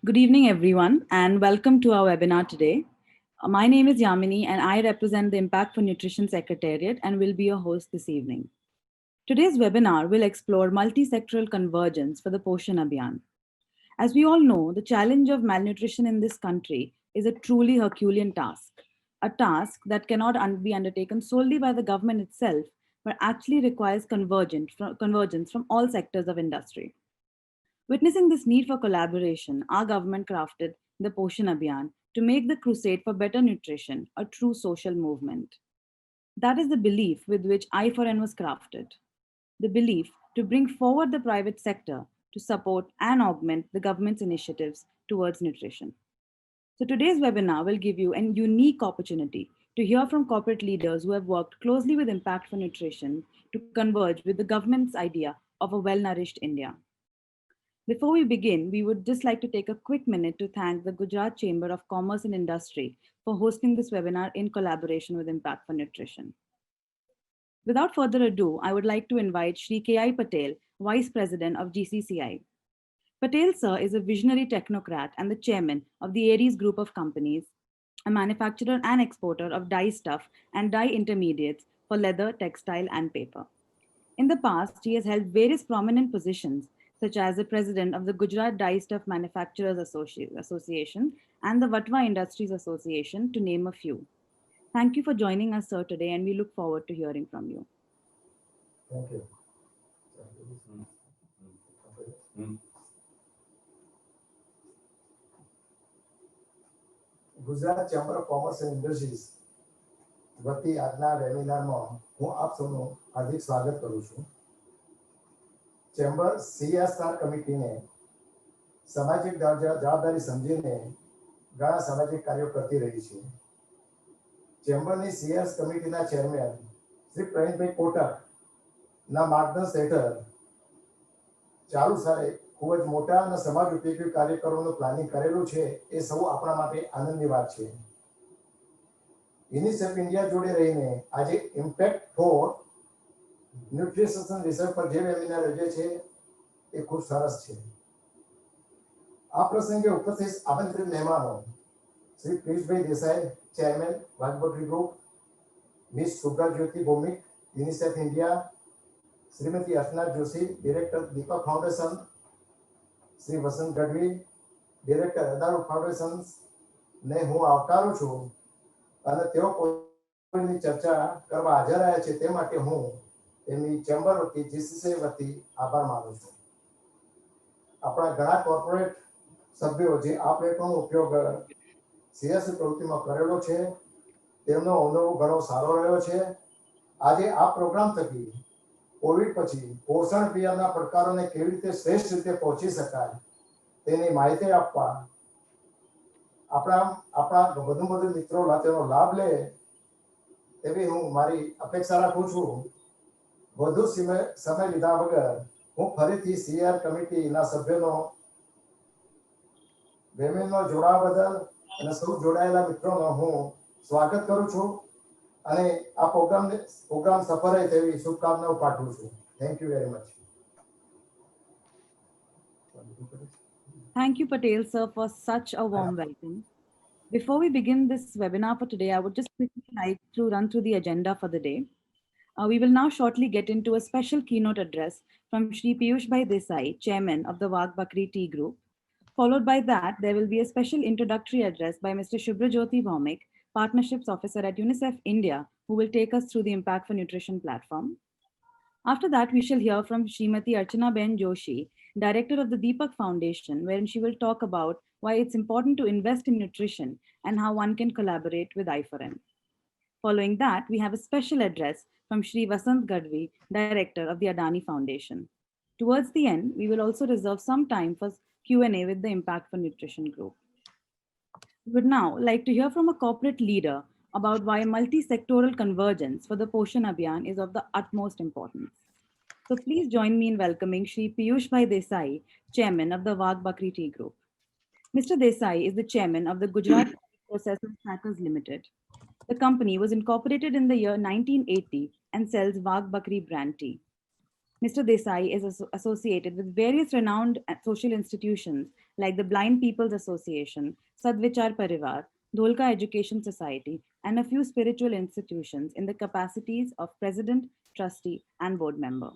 Good evening, everyone, and welcome to our webinar today. My name is Yamini, and I represent the Impact for Nutrition Secretariat and will be your host this evening. Today's webinar will explore multi-sectoral convergence for the Poshan Abhiyan. As we all know, the challenge of malnutrition in this country is a truly Herculean task, a task that cannot be undertaken solely by the government itself, but actually requires convergence from all sectors of industry. Witnessing this need for collaboration, our government crafted the Poshan Abhiyan to make the crusade for better nutrition a true social movement. That is the belief with which I4N was crafted. The belief to bring forward the private sector to support and augment the government's initiatives towards nutrition. So today's webinar will give you a unique opportunity to hear from corporate leaders who have worked closely with Impact for Nutrition to converge with the government's idea of a well-nourished India. Before we begin, we would just like to take a quick minute to thank the Gujarat Chamber of Commerce and Industry for hosting this webinar in collaboration with Impact for Nutrition. Without further ado, I would like to invite Shri K.I. Patel, Vice President of GCCI. Patel sir is a visionary technocrat and the chairman of the Aries Group of Companies, a manufacturer and exporter of dye stuff and dye intermediates for leather, textile, and paper. In the past, he has held various prominent positions, such as the president of the Gujarat Dye Stuff Manufacturers Association and the Vatva Industries Association, to name a few. Thank you for joining us, sir, today, and we look forward to hearing from you. Thank you. Gujarat chamber of commerce and industries વતી આજના વેબિનારમાં હું આપ સૌનું હાર્દિક સ્વાગત કરું છું. Chamber CSR કમિટીને સામાજિક જવાબદારી સમજીને ઘણા સામાજિક કાર્યો કરતી રહી છે. ચેમ્બરની CS કમિટીના ચેરમેન શ્રી પ્રવીણભાઈ કોટકના માર્ગદર્શન હેઠળ ચાલુ સાલે ખૂબ જ મોટા અને સમાજ ઉપયોગી કાર્યક્રમોનું પ્લાનિંગ કરેલું છે. એ સૌ આપણા માટે આનંદની વાત છે. યુનિસેફ ઇન્ડિયા જોડે રહીને આજે ઇમ્પેક્ટ ફોર ન્યુટ્રિશન વિષય પર જે વેબિનાર યોજે છે એ ખૂબ સરસ છે. આ પ્રસંગે ઉપસ્થિત આમંત્રિત મહેમાનો Shri Piyushbhai Desai, chairman Wagh Bakri group, miss Subrajyoti Bhaumik, UNICEF India, Shrimati Archana Joshi, director Deepak foundation, Shri Vasant Gadhvi, director Adalu foundation ને હું આવકારું છું અને તેઓ પોતાની ચર્ચા કરવા હાજર રહ્યા છે તે માટે હું તેમની ચેમ્બર વતી GCCI વતી આભાર માનું છું. આપણા ઘણા કોર્પોરેટ સભ્યો જે આ પ્લેટફોર્મનો ઉપયોગ સિયાસી પ્રવૃત્તિમાં કરેલો છે તેમનો અનુભવ ઘણો સારો રહ્યો છે. આજે આ પ્રોગ્રામ થકી કોવિડ પછી પોષણ અભિયાનના પડકારોને કેવી રીતે શ્રેષ્ઠ રીતે પહોંચી શકાય તેની માહિતી આપવા આપણા વધુ મિત્રો તેનો લાભ લે એવી હું મારી અપેક્ષા રાખું છું. વધુ સમય લીધા વગર હું ફરીથી CR કમિટીના સભ્યોનો વેબિનારમાં જોડાવા બદલ અને સૌ જોડાયેલા મિત્રોનો હું સ્વાગત કરું છું અને આ પ્રોગ્રામ સફળ રહે તેવી શુભકામનાઓ પાઠવું છું. Thank you very much. Thank you, Patel sir, for such a warm welcome. Before we begin this webinar for today, I would just quickly like to run through the agenda for the day. We will now shortly get into a special keynote address from Shri Piyushbhai Desai, Chairman of the Wagh Bakri Tea Group. Followed by that, there will be a special introductory address by Mr. Subrajyoti Bhaumik, Partnerships Officer at UNICEF India, who will take us through the Impact for Nutrition platform. After that, we shall hear from Srimati Archana Ben Joshi, Director of the Deepak Foundation, wherein she will talk about why it's important to invest in nutrition and how one can collaborate with I4M. Following that, we have a special address from Shri Vasant Gadvi, Director of the Adani Foundation. Towards the end, we will also reserve some time for Q&A with the Impact for Nutrition group. We would now like to hear from a corporate leader about why multi-sectoral convergence for the Poshan Abhiyan is of the utmost importance. So please join me in welcoming Shri Piyushbhai Desai, Chairman of the Wagh Bakri Tea Group. Mr. Desai is the Chairman of the Gujarat Processors Packers Limited. The company was incorporated in the year 1980 and sells Wagh Bakri brand tea. Mr. Desai is associated with various renowned social institutions like the Blind People's Association, Sadvichar Parivar, Dholka Education Society, and a few spiritual institutions in the capacities of president, trustee, and board member.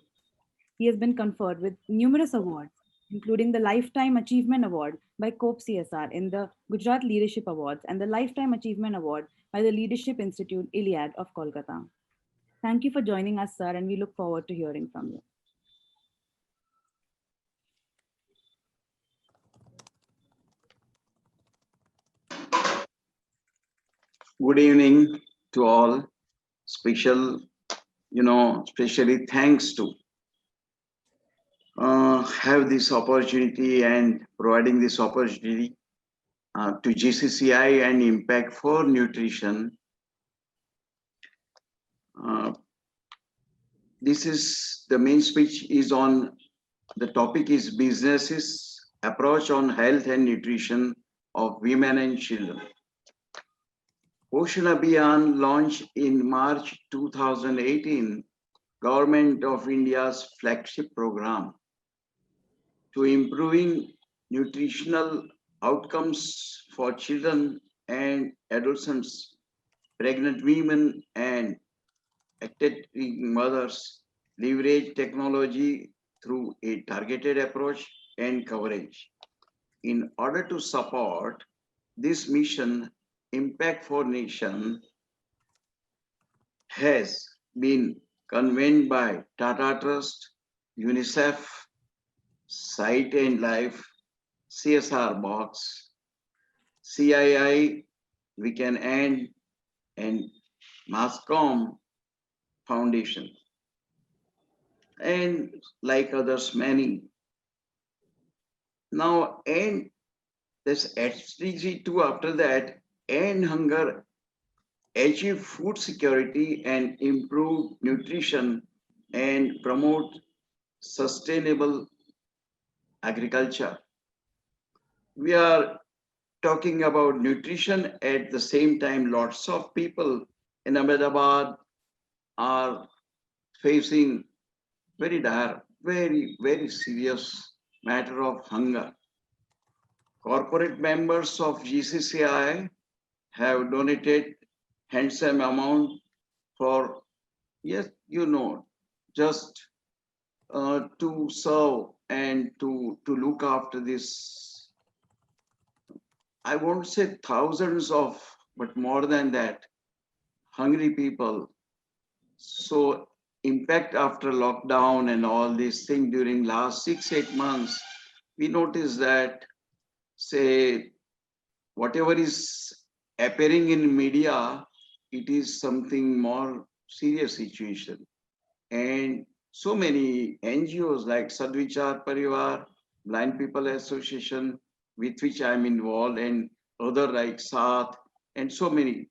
He has been conferred with numerous awards, including the Lifetime Achievement Award by COPE CSR in the Gujarat Leadership Awards and the Lifetime Achievement Award by the Leadership Institute Iliad of Kolkata. Thank you for joining us, sir, and we look forward to hearing from you. Good evening to all. Especially thanks to have this opportunity and providing this opportunity to GCCI and Impact for Nutrition. This is the main speech is on the topic is businesses approach on health and nutrition of women and children. Poshan Abhiyan launched in March 2018, Government of India's flagship program to improving nutritional outcomes for children and adolescents, pregnant women and lactating mothers, leverage technology through a targeted approach and coverage. In order to support this mission, Impact for Nation has been convened by Tata Trust, UNICEF, Sight and Life, CSR Box, CII, We Can End, and Mascom Foundation, and like others, many. Now, and this SDG 2 after that, end hunger, achieve food security, and improve nutrition and promote sustainable agriculture. We are talking about nutrition at the same time. Lots of people in Ahmedabad are facing very dire, very serious matter of hunger. Corporate members of GCCI have donated handsome amount for, yes, just to serve and to look after this. I won't say thousands of, but more than that, hungry people. So impact after lockdown and all these things during last 6-8 months, we noticed that, say, whatever is appearing in media, it is something more serious situation. And so many NGOs like Sadvichar Parivar, Blind People Association, with which I'm involved, and other like Saath, and so many.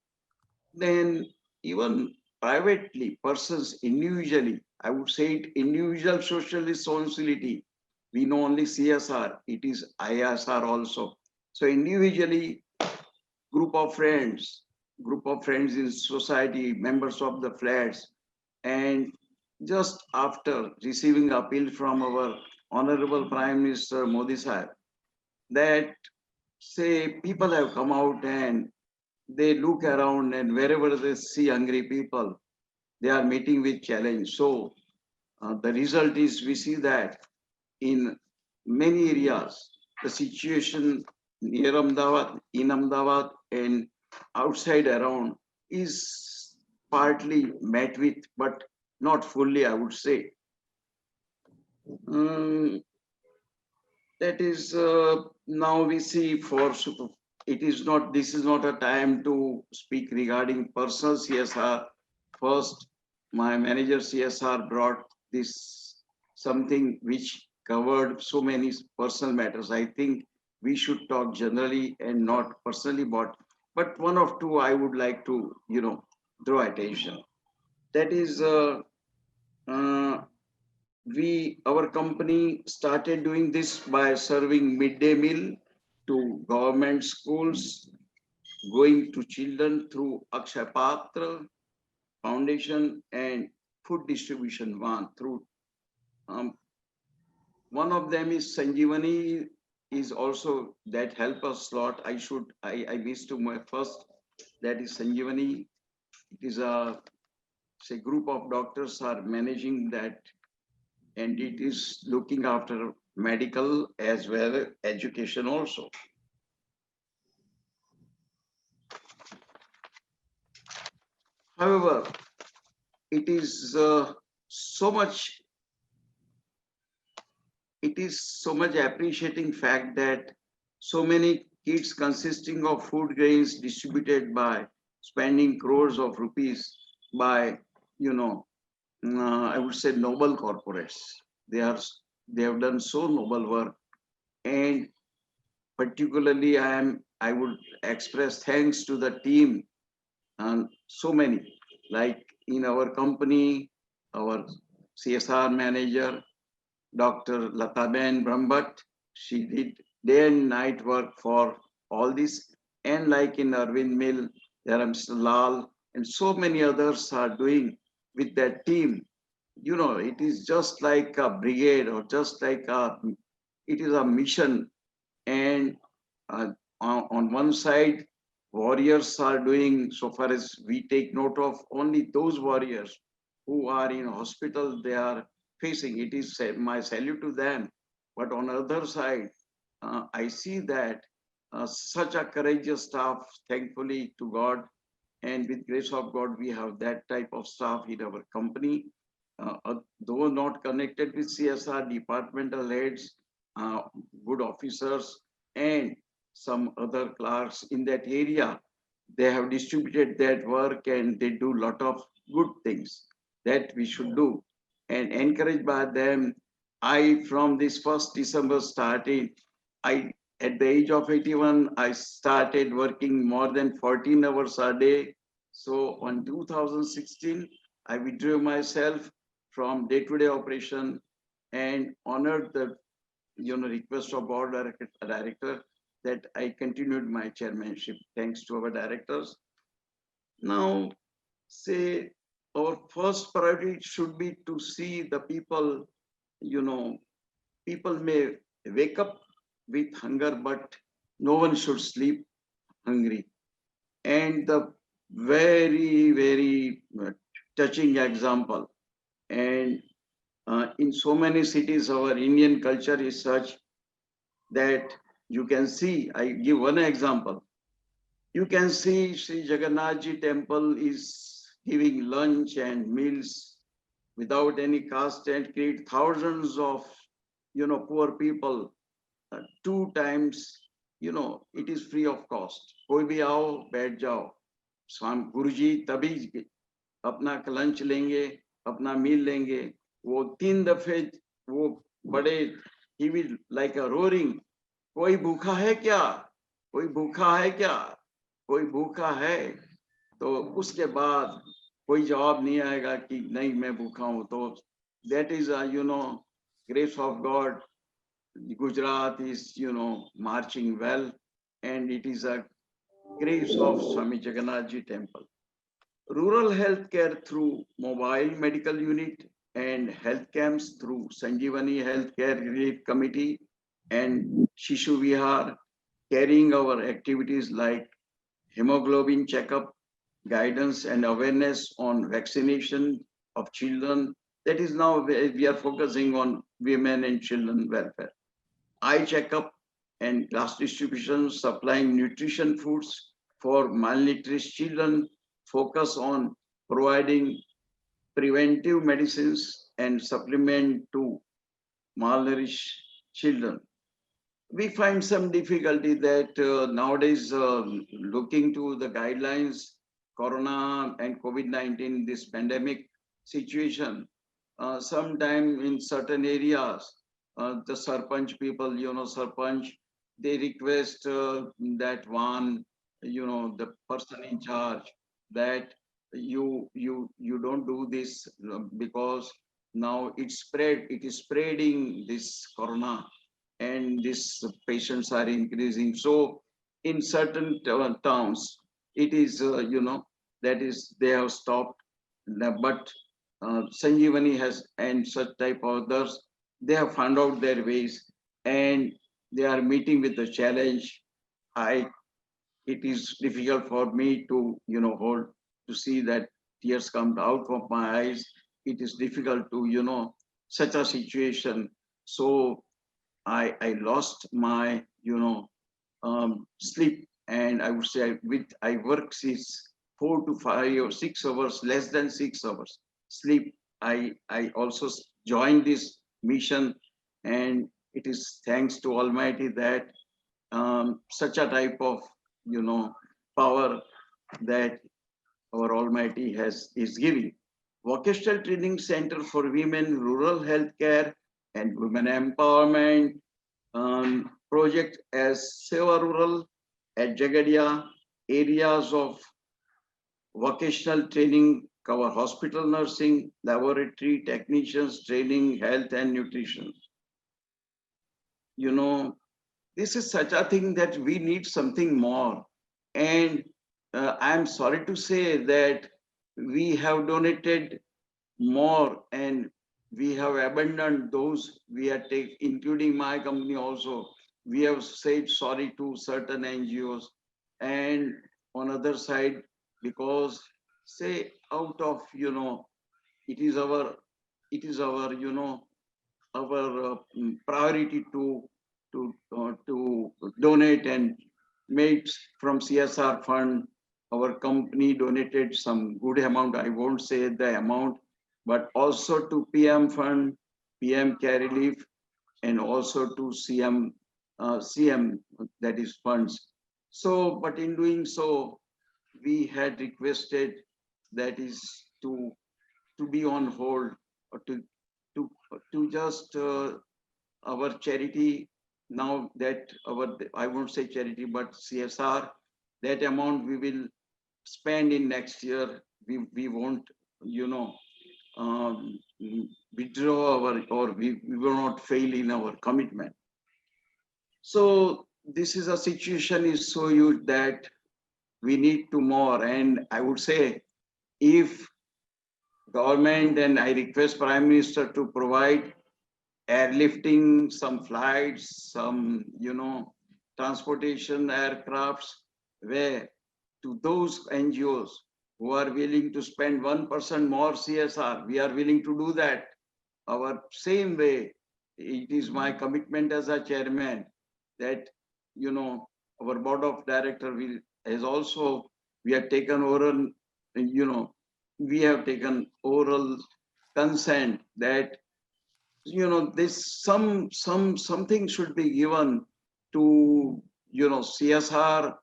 Then even privately, persons individually, I would say it individual social responsibility. We know only CSR, it is ISR also. So individually, group of friends in society, members of the flats, and just after receiving appeal from our Honorable Prime Minister Modi Sahib, that say people have come out and they look around and wherever they see hungry people, they are meeting with challenge. So the result is we see that in many areas, the situation near Ahmedabad, in Ahmedabad and outside around is partly met with, but not fully, I would say. That is now we see for it is not, this is not a time to speak regarding personal CSR. First, my manager CSR brought this something which covered so many personal matters. I think we should talk generally and not personally, but one of two I would like to draw attention. That is our company started doing this by serving midday meal to government schools, going to children through Akshay Patra Foundation and food distribution one through one of them is Sanjeevani is also that help us a lot. I missed to my first, that is Sanjeevani. It is a, say, group of doctors are managing that, and it is looking after medical as well as education also. However, it is so much, it is so much appreciating fact that so many kids consisting of food grains distributed by spending crores of rupees by, you know, I would say noble corporates. They are, they have done so noble work, and particularly I would express thanks to the team, and so many, like in our company, our CSR manager, Dr. Lataben Brahmbhatt. She did day and night work for all this. And like in Arvind Mill, there are Mr. Lal, and so many others are doing with that team. You know, it is just like a brigade, or just like it is a mission. And on one side, warriors are doing, so far as we take note of, only those warriors who are in hospital, they are facing. It is my salute to them. But on the other side, I see that such a courageous staff, thankfully to God, and with grace of God, we have that type of staff in our company. Though not connected with CSR, departmental heads, uh, good officers, and some other clerks in that area, they have distributed that work, and they do a lot of good things that we should do. And encouraged by them, I, from this 1st December started, I, at the age of 81, I started working more than 14 hours a day. So on 2016, I withdrew myself from day-to-day operation and honored the, request of board director that I continued my chairmanship, thanks to our directors. Now, say, our first priority should be to see the people. You know, people may wake up with hunger, but no one should sleep hungry. And the very, very touching example, and in so many cities, our Indian culture is such that you can see, I give one example. You can see Sri Jagannath Ji temple is giving lunch and meals without any cost, and create thousands of, poor people 2 times, it is free of cost. कोई भी आओ बैठ जाओ, स्वामी गुरुजी तभी अपना lunch लेंगे, अपना मील लेंगे. वो 3 दफे वो बड़े, he will like a roaring, कोई भूखा है क्या, कोई भूखा है क्या, कोई भूखा है. तो उसके बाद कोई जवाब नहीं आएगा कि नहीं मैं भूखा हूं. तो that is grace of God. Gujarat is, marching well, and it is a grace of Swami Jagannath Ji temple. Rural healthcare through mobile medical unit, and health camps through Sanjeevani Healthcare Relief Committee and Shishu Vihar, carrying our activities like hemoglobin checkup, guidance and awareness on vaccination of children. That is now we are focusing on women and children welfare. Eye checkup and class distribution, supplying nutrition foods for malnourished children, focus on providing preventive medicines and supplement to malnourished children. We find some difficulty that nowadays, looking to the guidelines, Corona and COVID-19, this pandemic situation, sometime in certain areas, the Sarpanch people, Sarpanch, they request that one, the person in charge, that you don't do this because now it is spreading this Corona, and these patients are increasing. So in certain towns, it is, that is, they have stopped. But Sanjeevani has, and such type of others, they have found out their ways. And they are meeting with the challenge. It is difficult for me to, hold, to see that tears come out of my eyes. It is difficult to, such a situation. So I lost my, sleep, and I would say I work 4 to 5 or 6 hours, less than 6 hours sleep. I also joined this mission, and it is thanks to Almighty that such a type of, power that our Almighty is giving. Vocational Training Center for Women, Rural Healthcare, and Women Empowerment project as Seva Rural at Jagadia, areas of vocational training cover hospital nursing, laboratory technicians training, health and nutrition. You know, this is such a thing that we need something more. And I'm sorry to say that we have donated more, and we have abandoned those we had taken, including my company also. We have said sorry to certain NGOs, and on other side, because say out of, it is our, our priority to donate and made from CSR fund. Our company donated some good amount. I won't say the amount, but also to PM fund, PM Care Relief, and also to CM, that is funds. So, but in doing so, we had requested that is to be on hold, or to just our charity. Now that our, I won't say charity, but CSR, that amount we will spend in next year. We won't, um, withdraw our, or we will not fail in our commitment. So this is a situation is so huge that we need to more. And I would say, if government, and I request Prime Minister to provide airlifting, some flights, some, transportation aircrafts, where to those NGOs who are willing to spend 1% more CSR, we are willing to do that. Our same way, it is my commitment as a chairman that, our board of director will has also, we have taken oral, we have taken oral consent that, this something should be given to, CSR,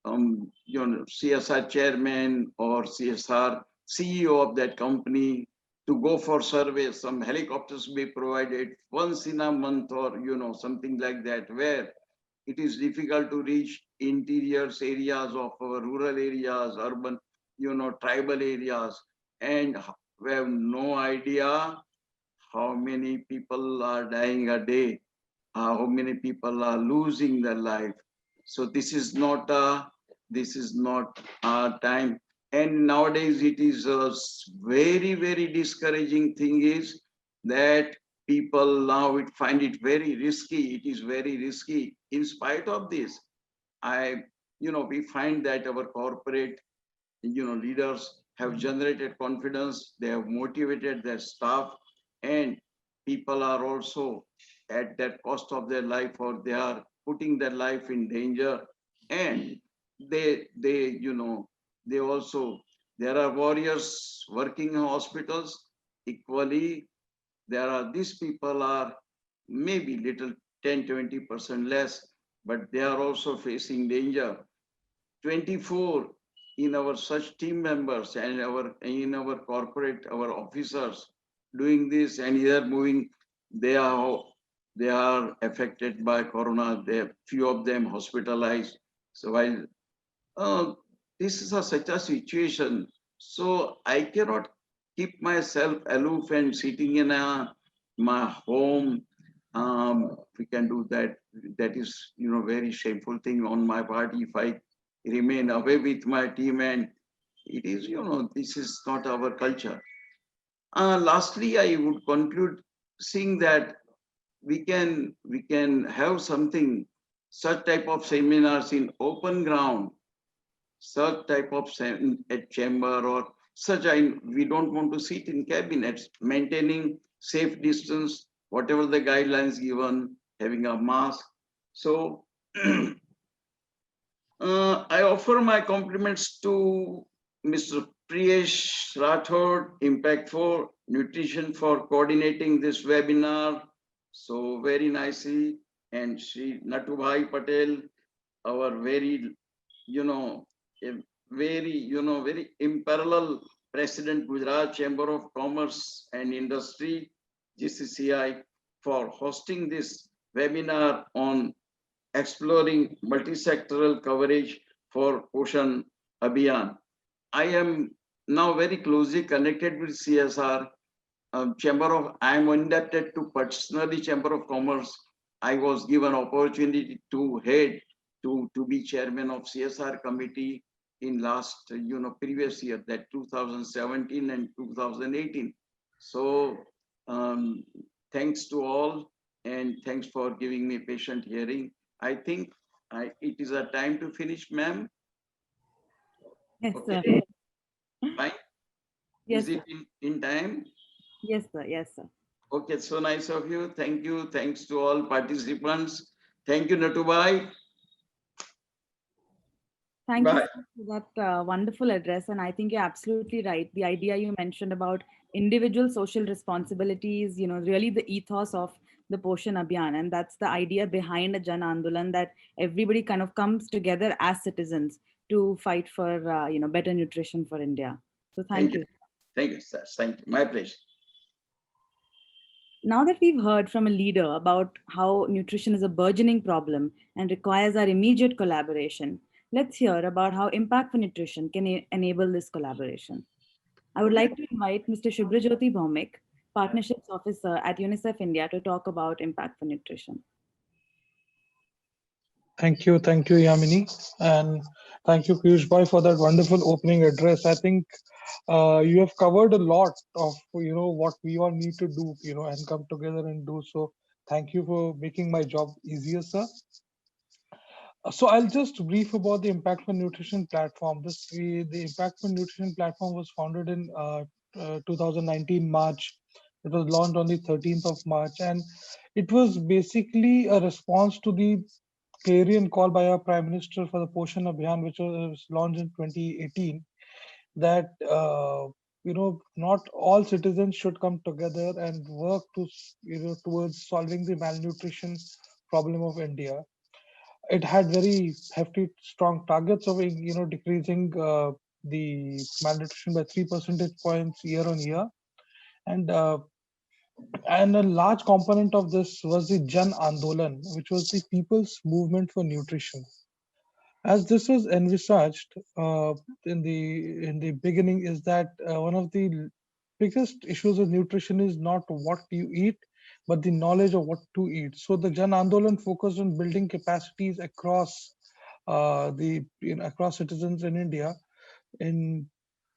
CSR chairman or CSR CEO of that company to go for survey. Some helicopters be provided once in a month, or something like that, where it is difficult to reach interiors areas of our rural areas, urban, tribal areas, and we have no idea how many people are dying a day, how many people are losing their life. So this is not our time. And nowadays it is a very, very discouraging thing is that people now find it very risky. It is very risky. In spite of this, we find that our corporate, leaders have generated confidence. They have motivated their staff, and people are also at that cost of their life, or they are putting their life in danger. And they also, there are warriors working in hospitals. Equally, these people are maybe little 10-20% less, but they are also facing danger. 24 in our such team members and in our corporate, our officers doing this, and they are moving, they are affected by corona. Few of them hospitalized. So while this is such a situation, so I cannot keep myself aloof and sitting in my home. We can do that. That is, very shameful thing on my part if I remain away with my team, and it is, this is not our culture. Lastly, I would conclude seeing that we can have something, such type of seminars in open ground, such type of at chamber or such. We don't want to sit in cabinets, maintaining safe distance, whatever the guidelines given, having a mask. So I offer my compliments to Mr. Priyesh Rathod, Impact for Nutrition, for coordinating this webinar so very nicely, and Sri Natubhai Patel, our very, you know, a very unparalleled President, Gujarat Chamber of Commerce and Industry, GCCI, for hosting this webinar on exploring multi-sectoral coverage for Poshan Abhiyan. I am now very closely connected with CSR. I am indebted to personally Chamber of Commerce. I was given opportunity to head to be chairman of CSR committee in last, previous year, that 2017 and 2018. So thanks to all, and thanks for giving me patient hearing. I think it is a time to finish, ma'am. Yes, Okay. sir. Fine. Yes, Is it in time? Yes, sir. Yes, sir. Okay, so nice of you. Thank you. Thanks to all participants. Thank you, Natubai. Thank you Bye. for that wonderful address. And I think you're absolutely right. The idea you mentioned about individual social responsibilities, really the ethos of the Poshan Abhiyan. And that's the idea behind a Jan Andolan, that everybody kind of comes together as citizens to fight for, better nutrition for India. So thank you. Thank you, sir. Thank you. My pleasure. Now that we've heard from a leader about how nutrition is a burgeoning problem and requires our immediate collaboration, let's hear about how Impact for Nutrition can enable this collaboration. I would like to invite Mr. Shubhrajyoti Bhaumik, Partnerships Officer at UNICEF India, to talk about Impact for Nutrition. Thank you, Yamini, and thank you, Piyush Bhai, for that wonderful opening address. I think you have covered a lot of what we all need to do, and come together and do so. Thank you for making my job easier, sir. So I'll just brief about the Impact for Nutrition platform. The Impact for Nutrition platform was founded in 2019 March. It was launched on the 13th of March, and it was basically a response to the clarion call by our Prime Minister for the Poshan Abhiyan, which was launched in 2018, that not all citizens should come together and work to towards solving the malnutrition problem of India. It had very hefty, strong targets of decreasing the malnutrition by 3 percentage points year on year, and a large component of this was the Jan Andolan, which was the people's movement for nutrition. As this was envisaged in the beginning, is that one of the biggest issues with nutrition is not what you eat, but the knowledge of what to eat. So the Jan Andolan focused on building capacities across across citizens in India, in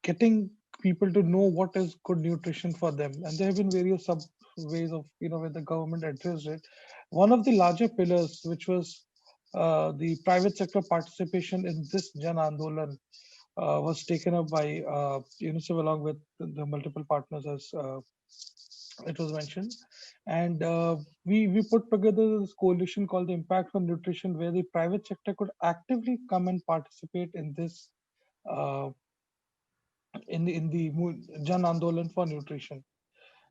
getting people to know what is good nutrition for them. And there have been various sub ways of where the government addressed it. One of the larger pillars, which was the private sector participation in this Jan Andolan, was taken up by UNICEF along with the multiple partners, as it was mentioned. And we put together this coalition called the Impact for Nutrition, where the private sector could actively come and participate in this uh, in the Jan Andolan for nutrition.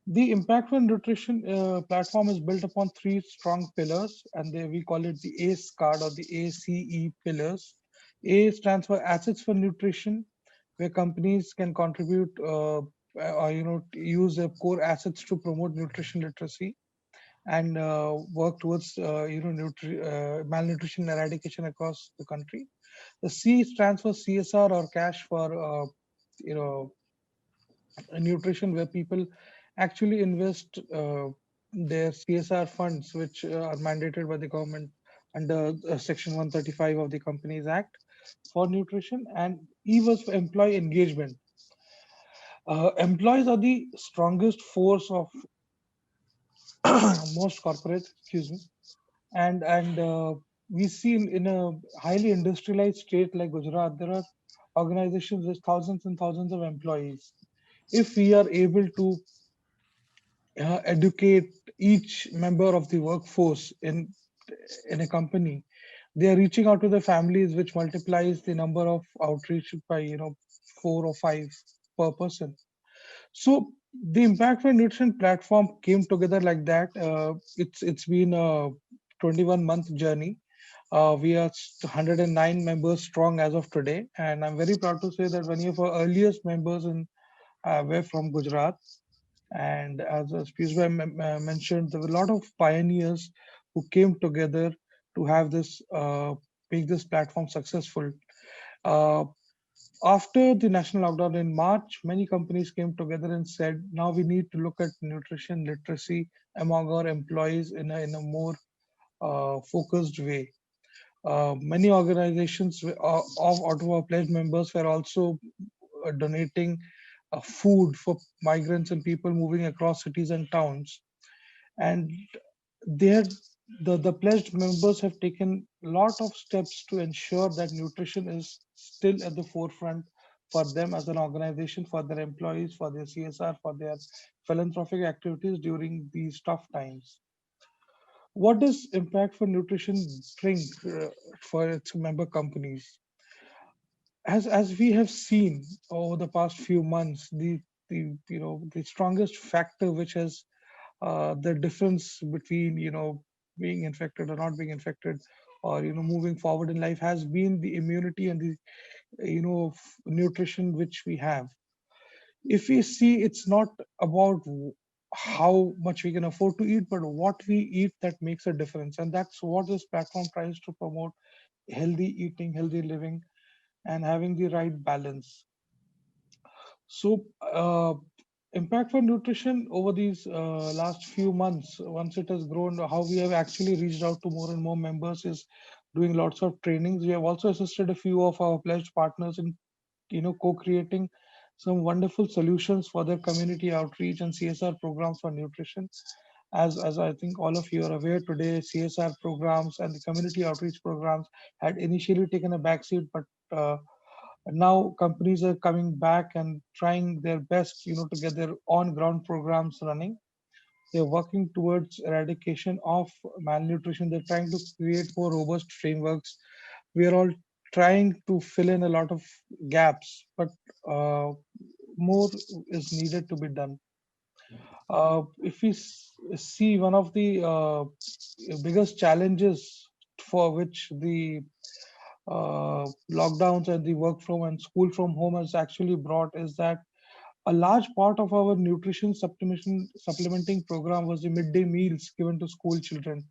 The Impact for Nutrition platform is built upon three strong pillars, and we call it the ACE card, or the ACE pillars. A stands for Assets for Nutrition, where companies can contribute or use their core assets to promote nutrition literacy and work towards malnutrition eradication across the country. The C stands for CSR, or cash for you know nutrition, where people actually invest their CSR funds, which are mandated by the government under Section 135 of the Companies Act for nutrition. And E was for employee engagement. Employees are the strongest force of most corporates, excuse me, and we see in a highly industrialized state like Gujarat, there are organizations with thousands and thousands of employees. If we are able to educate each member of the workforce in a company, they are reaching out to the families, which multiplies the number of outreach by 4 or 5 per person. So the Impact for Nutrition platform came together like that. It's been a 21-month journey. We are 109 members strong as of today, and I'm very proud to say that many of our earliest members were from Gujarat. And as Piyush mentioned, there were a lot of pioneers who came together to have this make this platform successful. Uh, After the national lockdown in March, many companies came together and said, now we need to look at nutrition literacy among our employees in a more focused way. Many organizations of out of our pledge members were also donating food for migrants and people moving across cities and towns. And they had the pledged members have taken a lot of steps to ensure that nutrition is still at the forefront for them as an organization, for their employees, for their CSR, for their philanthropic activities during these tough times. What does Impact for Nutrition bring for its member companies? As we have seen over the past few months, the strongest factor which has the difference between being infected or not being infected, or moving forward in life, has been the immunity and the nutrition which we have. If we see, it's not about how much we can afford to eat, but what we eat that makes a difference, and that's what this platform tries to promote: healthy eating, healthy living, and having the right balance. So, Impact for Nutrition over these last few months, once it has grown, how we have actually reached out to more and more members is doing lots of trainings. We have also assisted a few of our pledged partners in, co-creating some wonderful solutions for their community outreach and CSR programs for nutrition. As I think all of you are aware today, CSR programs and the community outreach programs had initially taken a backseat, but now companies are coming back and trying their best, to get their on-ground programs running. They're working towards eradication of malnutrition. They're trying to create more robust frameworks. We are all trying to fill in a lot of gaps, but more is needed to be done. If we see, one of the biggest challenges for which the lockdowns and the work from and school from home has actually brought is that a large part of our nutrition supplementing program was the midday meals given to school children,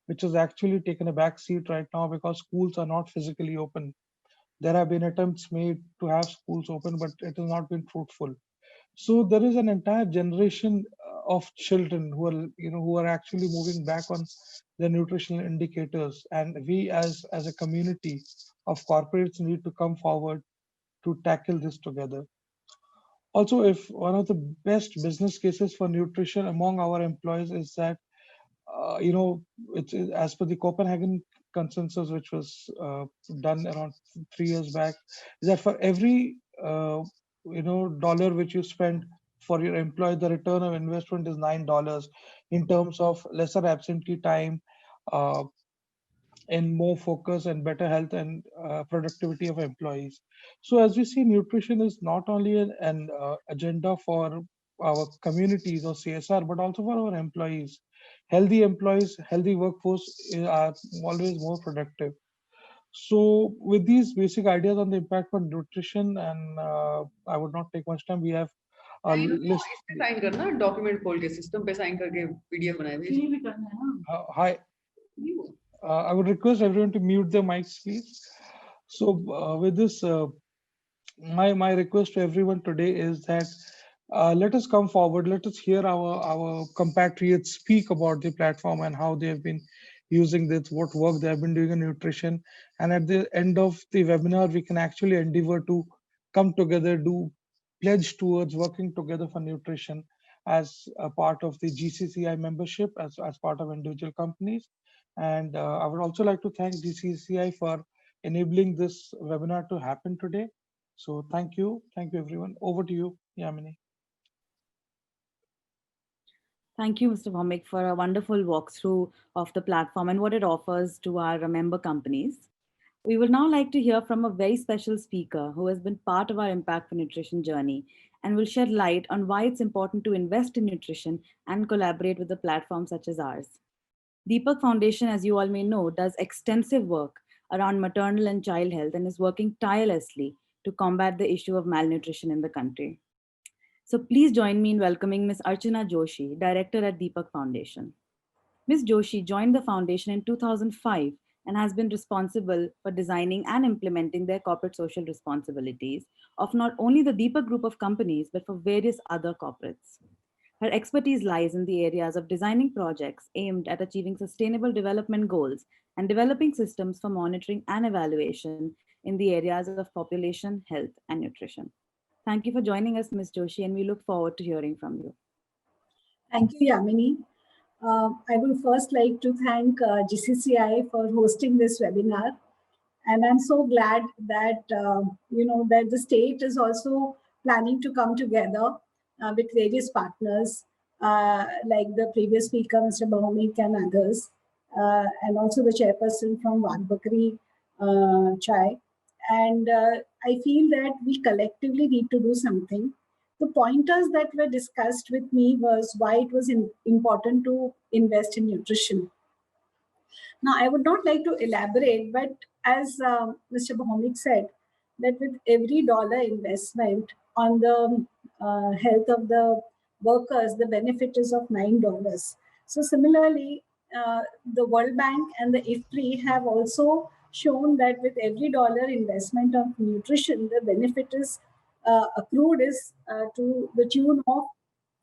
which has actually taken a back seat right now because schools are not physically open. There have been attempts made to have schools open, but it has not been fruitful. So there is an entire generation of children who are actually moving back on their nutritional indicators, and we as a community of corporates need to come forward to tackle this together. Also, if one of the best business cases for nutrition among our employees is that, as per the Copenhagen consensus, which was done around 3 years back, is that for every dollar which you spend for your employee, the return of investment is $9 in terms of lesser absentee time, uh, and more focus and better health and productivity of employees. So as we see, nutrition is not only an agenda for our communities or CSR, but also for our employees, healthy workforce are always more productive. So with these basic ideas on the impact on nutrition, and I would not take much time, we have a list. इस पे sign करना document खोल के system पे sign करके PDF बनाए भेज Hi, I would request everyone to mute their mics, please. So with this, my request to everyone today is that let us come forward. Let us hear our compatriots speak about the platform and how they have been using this, what work they have been doing in nutrition. And at the end of the webinar, we can actually endeavor to come together, do pledge towards working together for nutrition. as a part of the GCCI membership, as part of individual companies. And I would also like to thank GCCI for enabling this webinar to happen today. So thank you everyone. Over to you, Yamini. Thank you, Mr. Bhaumik, for a wonderful walkthrough of the platform and what it offers to our member companies. We would now like to hear from a very special speaker who has been part of our Impact for Nutrition journey and will shed light on why it's important to invest in nutrition and collaborate with a platform such as ours. Deepak Foundation, as you all may know, does extensive work around maternal and child health and is working tirelessly to combat the issue of malnutrition in the country. So please join me in welcoming Ms. Archana Joshi, Director at Deepak Foundation. Ms. Joshi joined the foundation in 2005 and has been responsible for designing and implementing their corporate social responsibilities of not only the Deepak group of companies, but for various other corporates. Her expertise lies in the areas of designing projects aimed at achieving sustainable development goals and developing systems for monitoring and evaluation in the areas of population, health, and nutrition. Thank you for joining us, Ms. Joshi, and we look forward to hearing from you. Thank you, Yamini. I would first like to thank GCCI for hosting this webinar. And I'm so glad that, that the state is also planning to come together with various partners, like the previous speaker, Mr. Bhaumik, and others, and also the chairperson from Vagbakri Chai. And I feel that we collectively need to do something. The pointers that were discussed with me was why it was important to invest in nutrition. Now, I would not like to elaborate, but as Mr. Bhaumik said, that with every dollar investment on the health of the workers, the benefit is of $9. So similarly, the World Bank and the IFPRI have also shown that with every dollar investment of nutrition, the benefit is accrued is to the tune of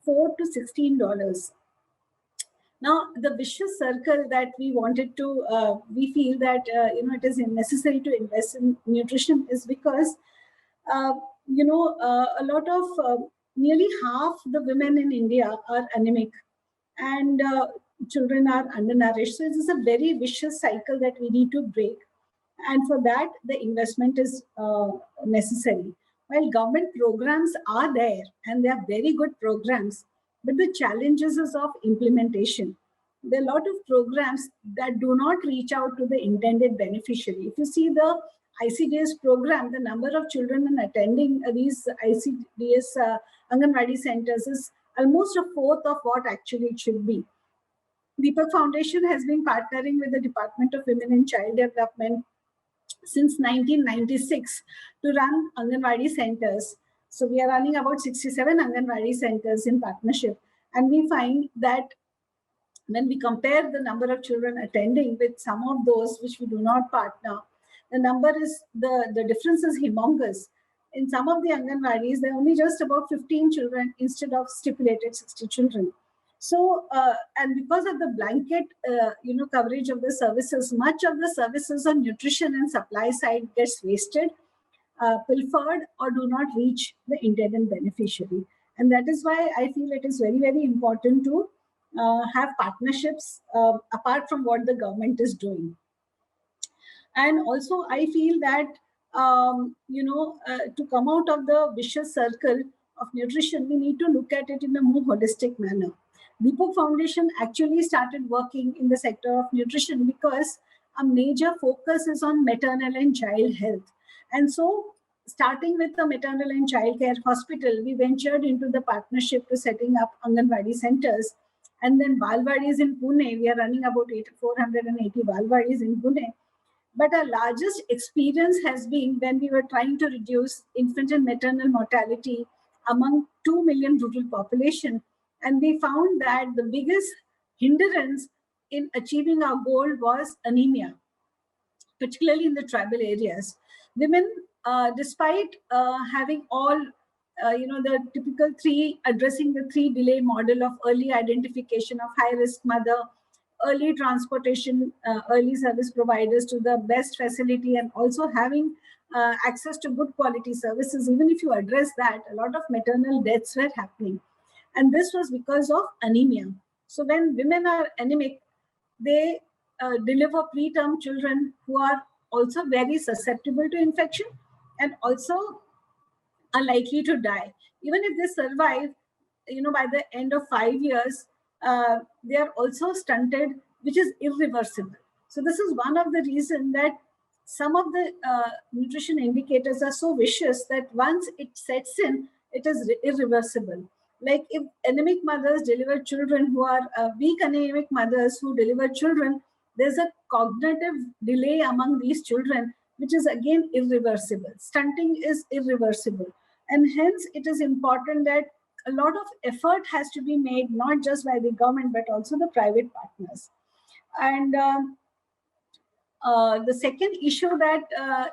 $4 to $16. Now, the vicious circle that we wanted to, we feel that it is necessary to invest in nutrition is because a lot of nearly half the women in India are anemic, and children are undernourished. So it is a very vicious cycle that we need to break, and for that the investment is necessary. While government programs are there, and they are very good programs, but the challenges is of implementation. There are a lot of programs that do not reach out to the intended beneficiary. If you see the ICDS program, the number of children attending these ICDS Anganwadi centers is almost a fourth of what actually it should be. Deepak Foundation has been partnering with the Department of Women and Child Development since 1996 to run Anganwadi centers. So we are running about 67 Anganwadi centers in partnership. And we find that when we compare the number of children attending with some of those which we do not partner, the difference is humongous. In some of the Anganwadis, there are only just about 15 children instead of stipulated 60 children. So, and because of the blanket, coverage of the services, much of the services on nutrition and supply side gets wasted, pilfered, or do not reach the intended beneficiary. And that is why I feel it is very, very important to have partnerships apart from what the government is doing. And also, I feel that, to come out of the vicious circle of nutrition, we need to look at it in a more holistic manner. Deepak Foundation actually started working in the sector of nutrition because a major focus is on maternal and child health. And so, starting with the maternal and child care hospital, we ventured into the partnership to setting up Anganwadi centers. And then Balwadis in Pune, we are running about 480 Balwadis in Pune. But our largest experience has been when we were trying to reduce infant and maternal mortality among 2 million rural population. And we found that the biggest hindrance in achieving our goal was anemia, particularly in the tribal areas. Women, despite having all, the typical addressing the 3 delay model of early identification of high-risk mother, early transportation, early service providers to the best facility, and also having access to good quality services. Even if you address that, a lot of maternal deaths were happening. And this was because of anemia. So when women are anemic, they deliver preterm children who are also very susceptible to infection and also are likely to die. Even if they survive, by the end of 5 years, they are also stunted, which is irreversible. So this is one of the reasons that some of the nutrition indicators are so vicious that once it sets in, it is irreversible. Like if anemic mothers deliver children who are weak anemic mothers who deliver children, there's a cognitive delay among these children, which is again irreversible. Stunting is irreversible. And hence it is important that a lot of effort has to be made, not just by the government, but also the private partners. And the second issue that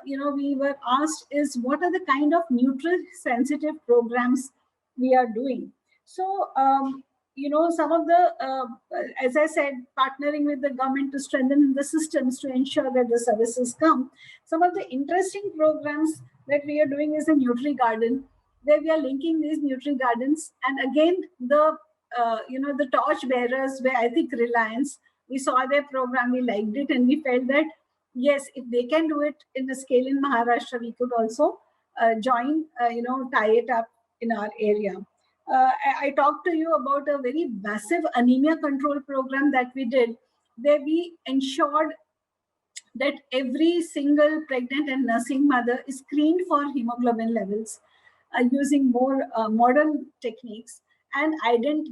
we were asked is what are the kind of nutrient-sensitive programs we are doing. So some of the, as I said, partnering with the government to strengthen the systems to ensure that the services come. Some of the interesting programs that we are doing is a Nutri Garden, where we are linking these Nutri Gardens, and again the the torch bearers were, I think, Reliance. We saw their program, we liked it, and we felt that yes, if they can do it in a scale in Maharashtra, we could also join, tie it up in our area. I talked to you about a very massive anemia control program that we did, where we ensured that every single pregnant and nursing mother is screened for hemoglobin levels using more modern techniques, and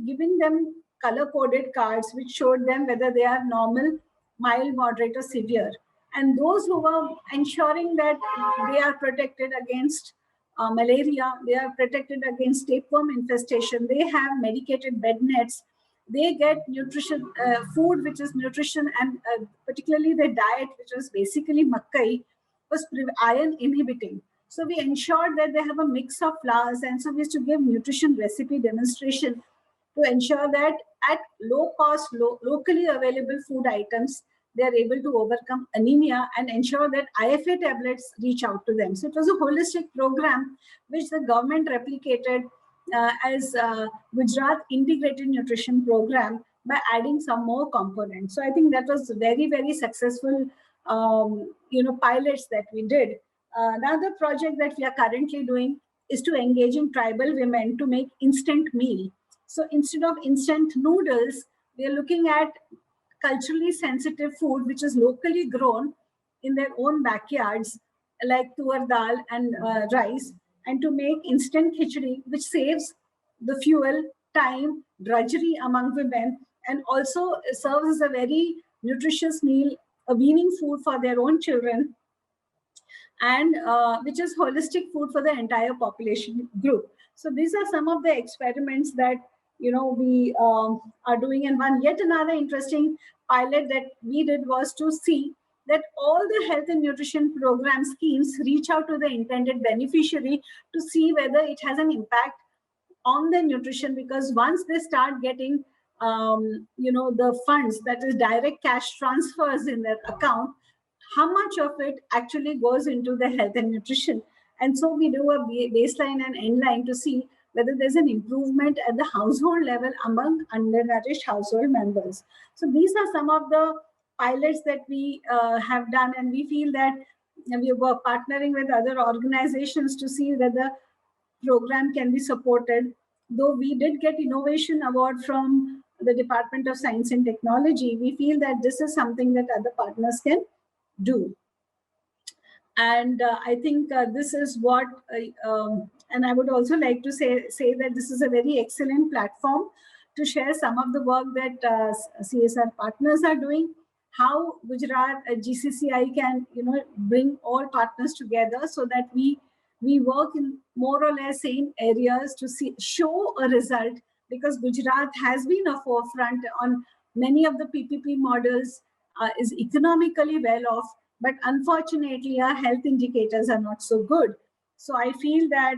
giving them color-coded cards which showed them whether they are normal, mild, moderate, or severe. And those who were ensuring that they are protected against malaria, they are protected against tapeworm infestation, they have medicated bed nets, they get nutrition, food which is nutrition, and particularly the diet, which was basically makkai, was iron inhibiting. So we ensured that they have a mix of flours, and so we used to give nutrition recipe demonstration to ensure that at low cost, locally available food items, they are able to overcome anemia and ensure that IFA tablets reach out to them. So it was a holistic program which the government replicated as Gujarat Integrated Nutrition Program by adding some more components. So I think that was very, very successful, pilots that we did. Another project that we are currently doing is to engaging tribal women to make instant meal. So instead of instant noodles, we are looking at culturally sensitive food which is locally grown in their own backyards, like tur dal and rice, and to make instant khichdi, which saves the fuel, time, drudgery among women, and also serves as a very nutritious meal, a weaning food for their own children, and which is holistic food for the entire population group. So these are some of the experiments that we are doing. And yet another interesting pilot that we did was to see that all the health and nutrition program schemes reach out to the intended beneficiary to see whether it has an impact on their nutrition, because once they start getting the funds, that is direct cash transfers in their account, how much of it actually goes into the health and nutrition. And so we do a baseline and end line to see whether there's an improvement at the household level among undernourished household members. So these are some of the pilots that we have done, and we feel that we were partnering with other organizations to see whether the program can be supported. Though we did get innovation award from the Department of Science and Technology, we feel that this is something that other partners can do. And I think this is what, and I would also like to say that this is a very excellent platform to share some of the work that CSR partners are doing, how Gujarat GCCI can bring all partners together so that we work in more or less same areas to show a result, because Gujarat has been a forefront on many of the PPP models, is economically well off, but unfortunately our health indicators are not so good. So I feel that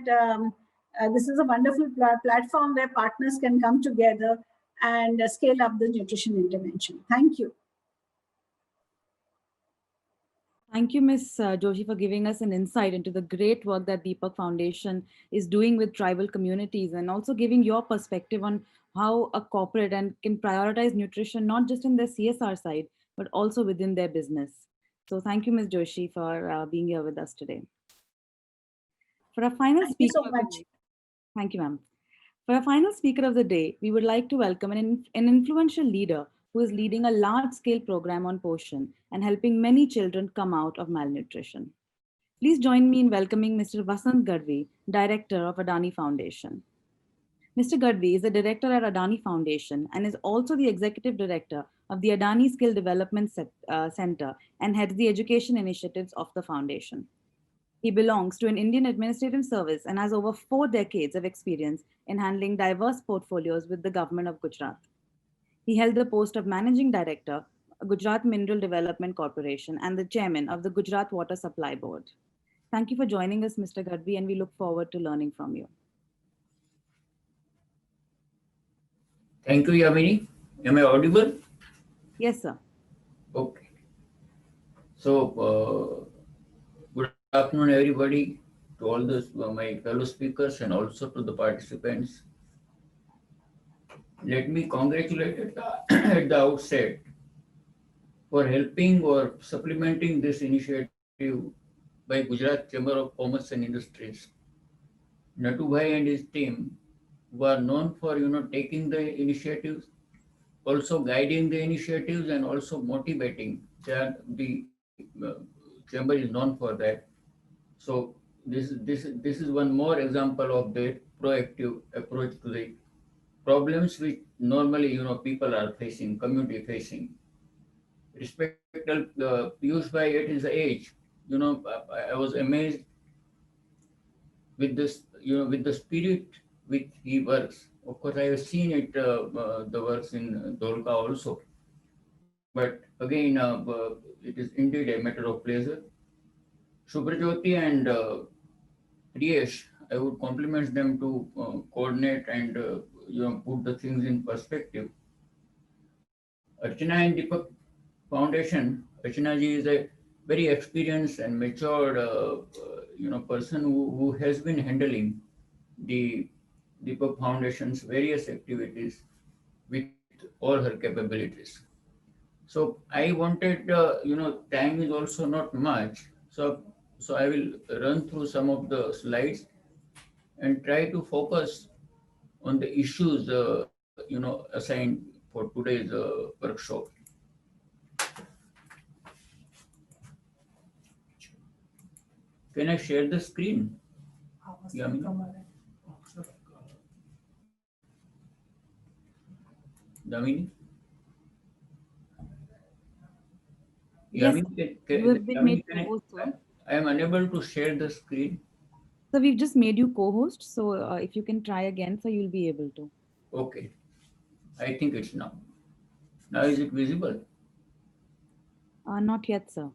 this is a wonderful platform where partners can come together and scale up the nutrition intervention. Thank you. Thank you, Ms. Joshi, for giving us an insight into the great work that Deepak Foundation is doing with tribal communities, and also giving your perspective on how a corporate and can prioritize nutrition, not just in their CSR side, but also within their business. So thank you, Ms. Joshi, for being here with us today. For our final Thank you speaker so of the much. day, thank you, ma'am. For our final speaker of the day, we would like to welcome an influential leader who is leading a large-scale program on Poshan and helping many children come out of malnutrition. Please join me in welcoming Mr. Vasant Gadvi, Director of Adani Foundation. Mr. Gadvi is the Director at Adani Foundation and is also the Executive Director of the Adani Skill Development Center and heads the education initiatives of the foundation. He belongs to an Indian administrative service and has over 4 decades of experience in handling diverse portfolios with the government of Gujarat. He held the post of Managing Director, Gujarat Mineral Development Corporation, and the Chairman of the Gujarat Water Supply Board. Thank you for joining us, Mr. Gadvi, and we look forward to learning from you. Thank you, Yamini. Am I audible? Yes, sir. Okay. So, good afternoon, everybody, to all my fellow speakers and also to the participants. Let me congratulate at the outset for helping or supplementing this initiative by Gujarat Chamber of Commerce and Industries. Natu Bhai and his team were known for taking the initiatives, also guiding the initiatives, and also motivating. The chamber is known for that. So this is one more example of the proactive approach to the problems which normally people are facing, community facing. Respected Piyush Bhai at his age, I was amazed with this, with the spirit which he works. Of course, I have seen it, the works in Dholka also. But again, it is indeed a matter of pleasure. Subrajyoti and Priyesh, I would compliment them to coordinate and put the things in perspective. Archana and Deepak Foundation, Archana ji is a very experienced and matured person who has been handling the Deepak Foundation's various activities with all her capabilities. So I wanted, time is also not much. So I will run through some of the slides and try to focus on the issues, assigned for today's workshop. Can I share the screen? Damini? Yes, you have been made Yamini, co-host, sir. I am unable to share the screen. So we've just made you co-host. So if you can try again, so you'll be able to. Okay. I think it's now. Now is it visible? Not yet, sir.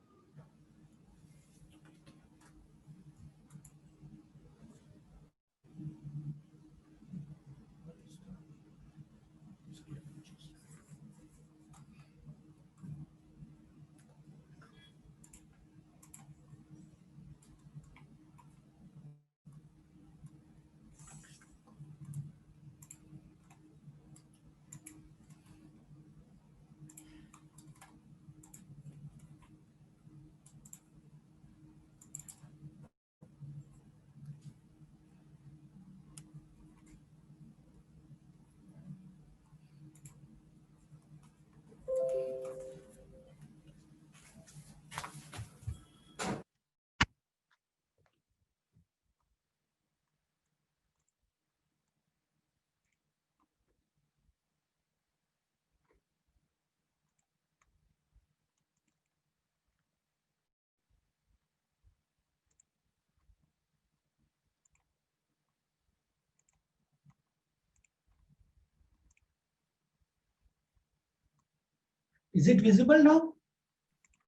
Is it visible now?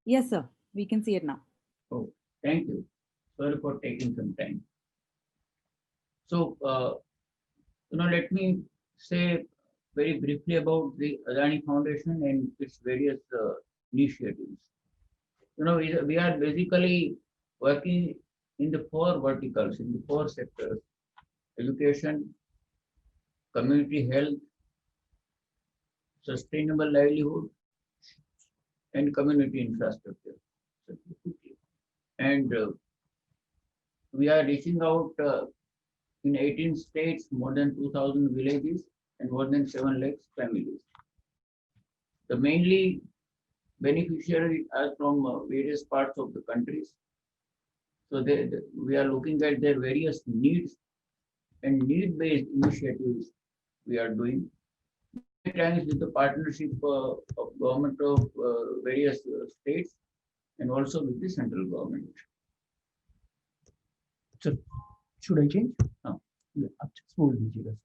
Yes, sir. We can see it now. Oh, thank you. Sorry for taking some time. So, let me say very briefly about the Adani Foundation and its various initiatives. we are basically working in the four verticals, in the four sectors: education, community health, sustainable livelihood, and community infrastructure. And we are reaching out in 18 states, more than 2,000 villages, and more than 7 lakhs families. The mainly beneficiaries are from various parts of the countries. So we are looking at their various needs and need-based initiatives we are doing. Many times with the partnership of government of various states and also with the central government. So should I change? No. Yeah, just hold the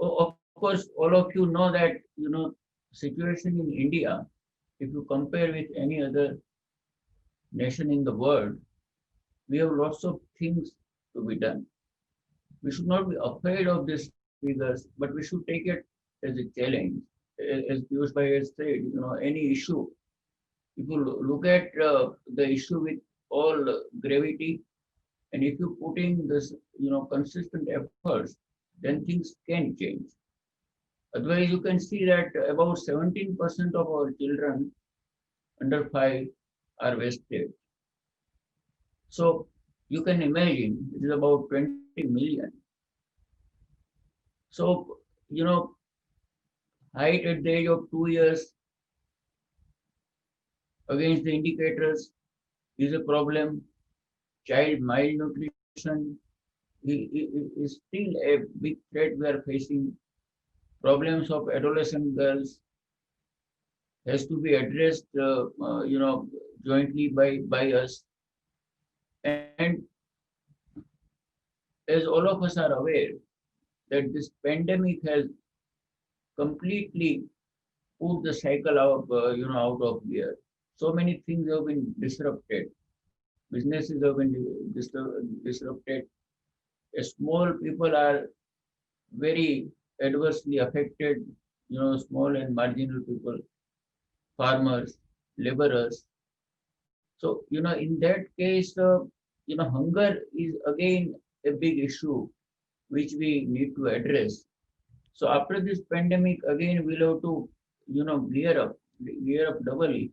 Of course, all of you know that, situation in India, if you compare with any other nation in the world, we have lots of things to be done. We should not be afraid of these figures, but we should take it as a challenge. As Piyush Bhai has said, any issue, if you look at the issue with all gravity, and if you put in this, consistent efforts, then things can change. Otherwise, you can see that about 17% of our children under 5 are wasted. So you can imagine it is about 20 million. So, height at the age of 2 years against the indicators is a problem. Child malnutrition is still a big threat we are facing. Problems of adolescent girls has to be addressed, jointly by us. And as all of us are aware, that this pandemic has completely put the cycle out, out of gear. So many things have been disrupted. Businesses have been disrupted. Small people are very adversely affected, small and marginal people, farmers, laborers. So, in that case, hunger is again a big issue which we need to address. So after this pandemic, again, we'll have to, gear up doubly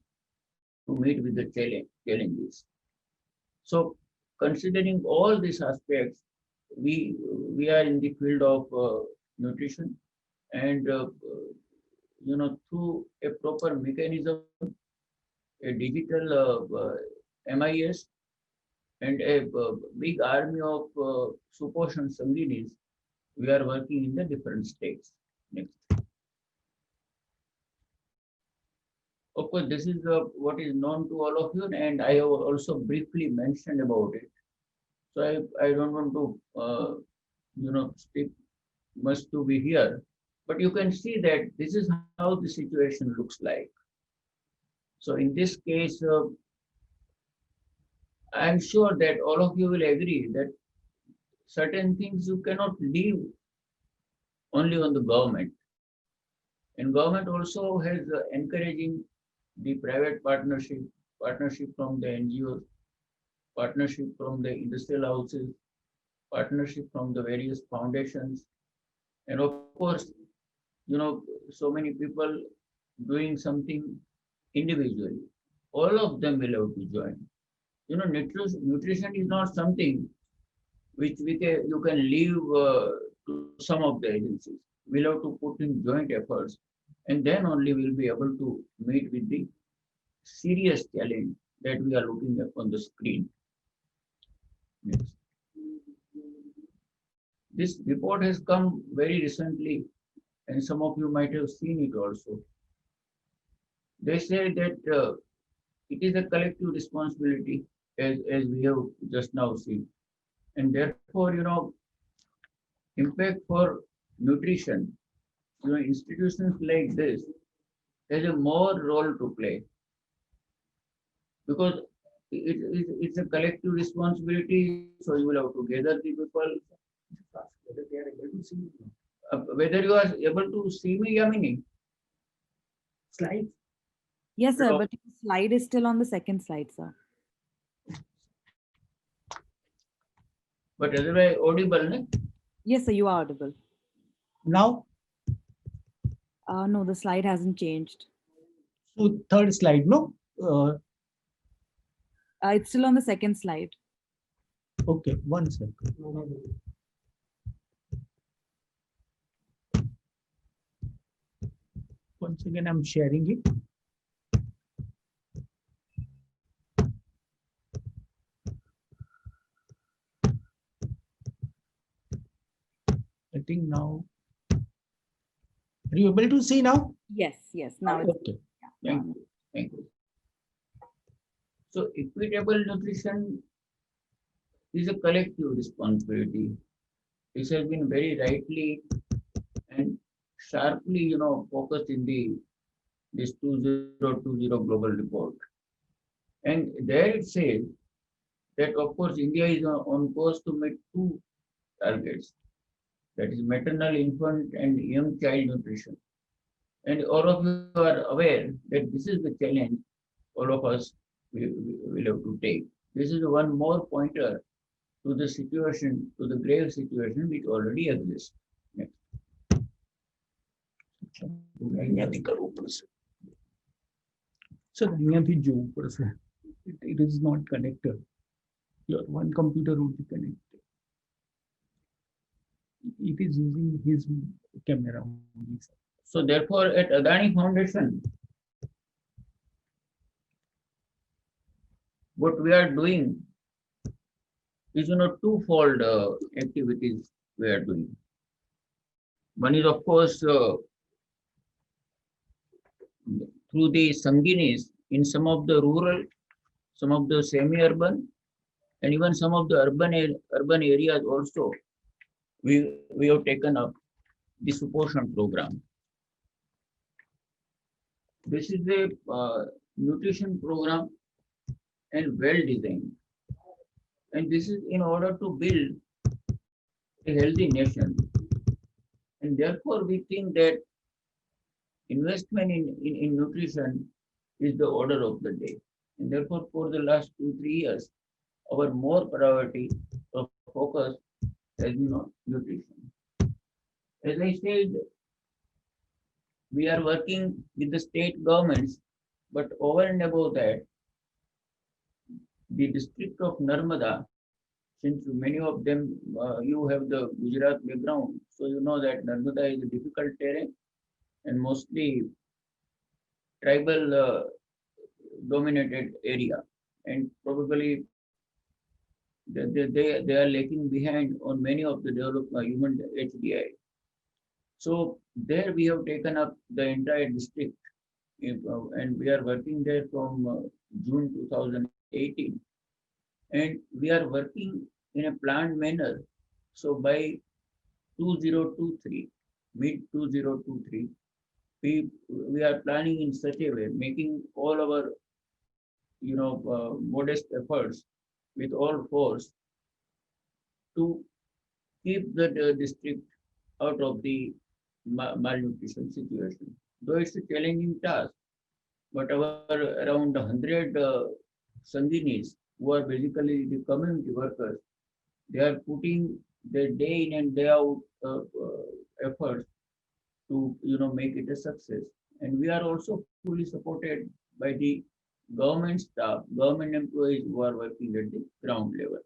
to meet with the challenges. So considering all these aspects, we are in the field of nutrition, and through a proper mechanism, a digital MIS, and a big army of Suposhan Sanginis, we are working in the different states. Next. Of course, this is what is known to all of you, and I have also briefly mentioned about it. So I don't want to, speak much to be here, but you can see that this is how the situation looks like. So in this case, I am sure that all of you will agree that certain things you cannot leave only on the government. And government also has encouraging the private partnership from the NGOs, partnership from the industrial houses, partnership from the various foundations, and of course, so many people doing something individually. All of them will have to join. Nutrition is not something which you can leave to some of the agencies. We'll have to put in joint efforts, and then only we'll be able to meet with the serious challenge that we are looking at on the screen. Next. This report has come very recently, and some of you might have seen it also. They say that it is a collective responsibility, as we have just now seen. And therefore, impact for nutrition, institutions like this has a more role to play, because it's a collective responsibility. So you will have to gather the people. Whether they are able to see it. Whether you are able to see me, Yamini? Slides. Yes, sir, Hello. but your slide is still on the second slide, sir. But otherwise audible, ne? Yes, sir, you are audible. Now, No, the slide hasn't changed. so third slide, no? It's still on the second slide. Okay, one second. Once again, I'm sharing it. I think now, are you able to see now? Yes, yes. Now it's Okay. Thank you. Thank you. So equitable nutrition is a collective responsibility. This has been very rightly and sharply, focused in this 2020 global report. And there it says that of course India is on course to meet two targets, that is maternal, infant, and young child nutrition. And all of you are aware that this is the challenge all of us will have to take. This is one more pointer to the situation, to the grave situation which already exists. Next. So it is not connected. Your one computer would be connected. It is using his camera only. So therefore, at Adani Foundation, what we are doing is, twofold activities we are doing. One is, of course, through the Sanginis in some of the rural, some of the semi-urban, and even some of the urban areas also, we have taken up the Suposhan program. This is a nutrition program and well designed. And this is in order to build a healthy nation. And therefore, we think that investment in nutrition is the order of the day. And therefore, for the last 2-3 years, our more priority of focus has been on nutrition. As I said, we are working with the state governments, but over and above that, the district of Narmada, since many of them, you have the Gujarat background, so you know that Narmada is a difficult terrain and mostly tribal dominated area, and probably they are lagging behind on many of the human HDI. So there we have taken up the entire district, and we are working there from June 2018, and we are working in a planned manner. So by 2023, mid 2023, we are planning in such a way, making all our modest efforts with all force to keep the district out of the malnutrition situation. Though it's a challenging task, but our around 100 Sanginis, who are basically the community workers, they are putting their day in and day out efforts to make it a success. And we are also fully supported by the government staff, government employees who are working at the ground level.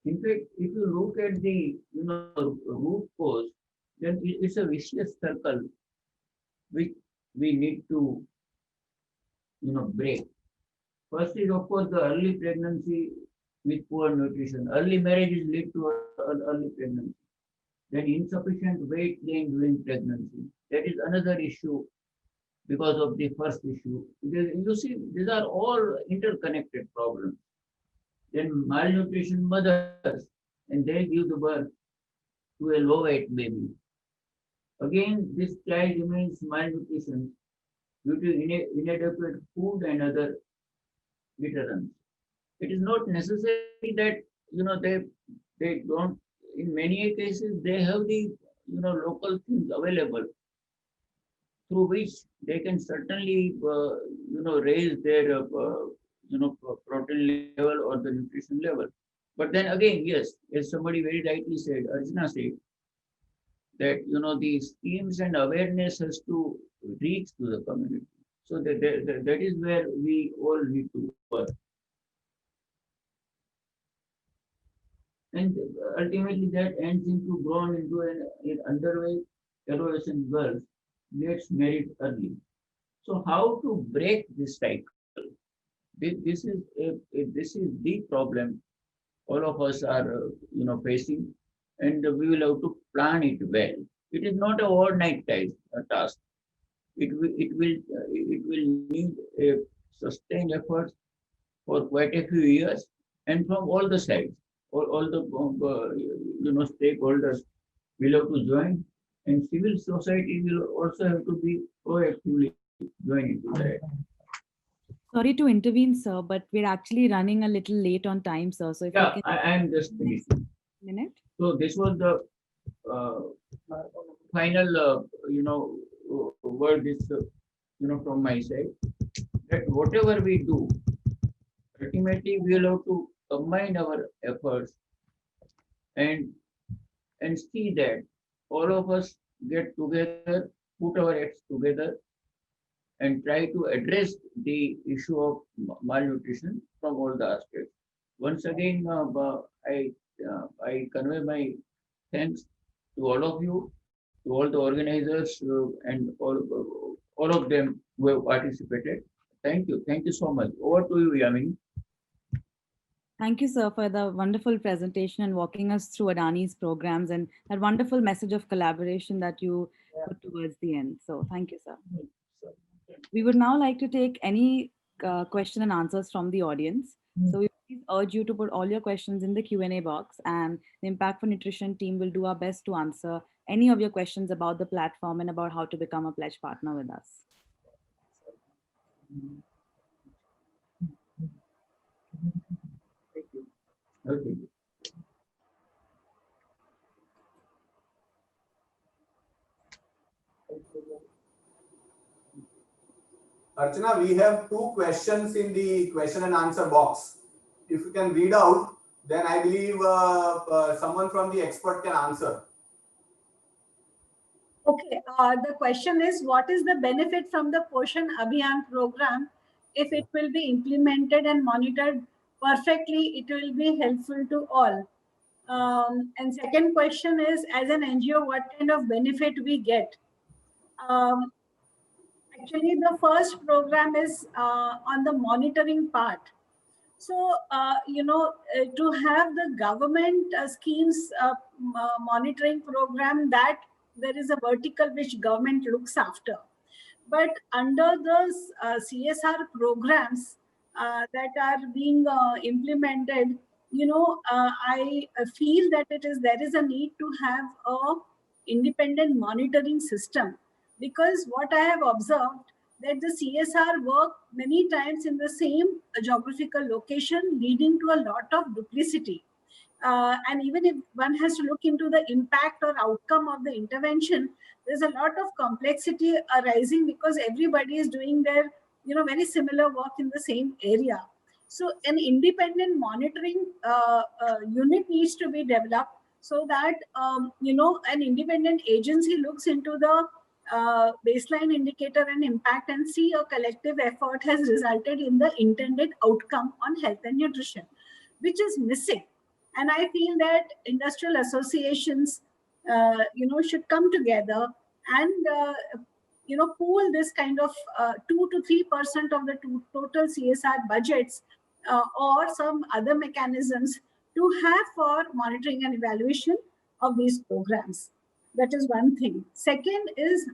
In fact, if you look at the root cause, then it's a vicious circle which we need to break. First is of course the early pregnancy with poor nutrition. Early marriages lead to early pregnancy. Then insufficient weight gain during pregnancy. That is another issue because of the first issue. You see, these are all interconnected problems. Then malnutrition mothers, and they give the birth to a low weight baby. Again, this child remains malnutrition due to inadequate food and other deterrents. It is not necessary that they don't. In many cases, they have the local things available through which they can certainly, raise their, protein level or the nutrition level. But then again, yes, as somebody very rightly said, Arjuna said, that, the schemes and awareness has to reach to the community. So that is where we all need to work. And ultimately that ends into grown into an underweight adolescent girls gets married early. So how to break this cycle? This is the problem all of us are facing, and we will have to plan it well. It is not a overnight task. It will need a sustained effort for quite a few years, and from all the sides, all the stakeholders will have to join, and civil society will also have to be proactively join into that. Sorry to intervene, sir, but we're actually running a little late on time, sir. So if Yeah, you can I am just finishing. minute. So this was the final, word is, from my side, that whatever we do, ultimately we will have to combine our efforts and see that all of us get together, put our heads together, and try to address the issue of malnutrition from all the aspects. Once again, I convey my thanks to all of you, to all the organizers, and all of them who have participated. Thank you so much. Over to you, Yamini. Thank you, sir, for the wonderful presentation and walking us through Adani's programs and that wonderful message of collaboration that you put towards the end. So thank you, sir. We would now like to take any question and answers from the audience. So we please urge you to put all your questions in the Q&A box, and the Impact for Nutrition team will do our best to answer any of your questions about the platform and about how to become a pledge partner with us. Okay. Archana, we have 2 questions in the question and answer box. If you can read out, then I believe someone from the expert can answer. Okay, the question is, what is the benefit from the Poshan Abhiyan program? If it will be implemented and monitored perfectly, it will be helpful to all. And second question is, as an NGO, what kind of benefit we get? Actually, the first program is on the monitoring part. So, to have the government schemes monitoring program, that there is a vertical which government looks after. But under those CSR programs that are being implemented, I feel that there is a need to have a independent monitoring system, because what I have observed, that the CSR work many times in the same geographical location, leading to a lot of duplicity. And even if one has to look into the impact or outcome of the intervention, there's a lot of complexity arising, because everybody is doing their very similar work in the same area. So an independent monitoring unit needs to be developed, so that an independent agency looks into the baseline indicator and impact, and see a collective effort has resulted in the intended outcome on health and nutrition, which is missing. And I feel that industrial associations should come together and pool this kind of 2 to 3% of the total CSR budgets, or some other mechanisms to have for monitoring and evaluation of these programs. That is one thing. Second is,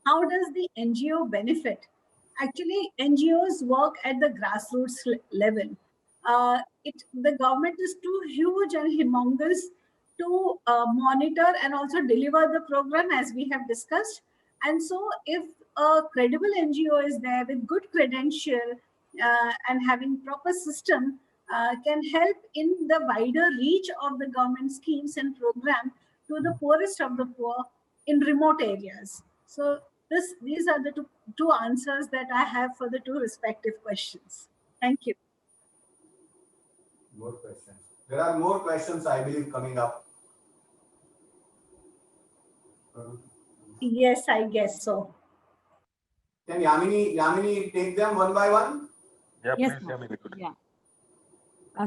how does the NGO benefit? Actually, NGOs work at the grassroots level. The government is too huge and humongous to monitor and also deliver the program, as we have discussed. And so if a credible NGO is there with good credential and having proper system, can help in the wider reach of the government schemes and program to the poorest of the poor in remote areas. So these are the two answers that I have for the two respective questions. Thank you. More questions. There are more questions, I believe, coming up. Yes, I guess so. Can Yamini take them one by one? Yes, ma'am. Yeah.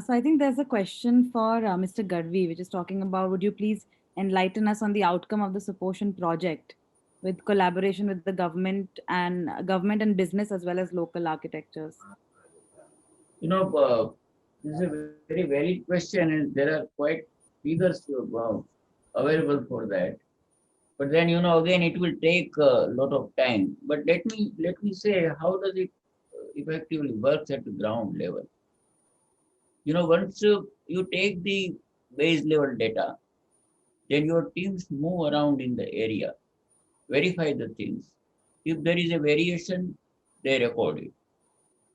So I think there's a question for Mr. Gadvi, which is talking about, would you please enlighten us on the outcome of the Suposhan project with collaboration with the government and business as well as local architectures? This is a very valid question, and there are quite figures available for that. But then, again, it will take a lot of time. But let me say, how does it effectively works at the ground level? Once you take the base level data, then your teams move around in the area, verify the things. If there is a variation, they record it.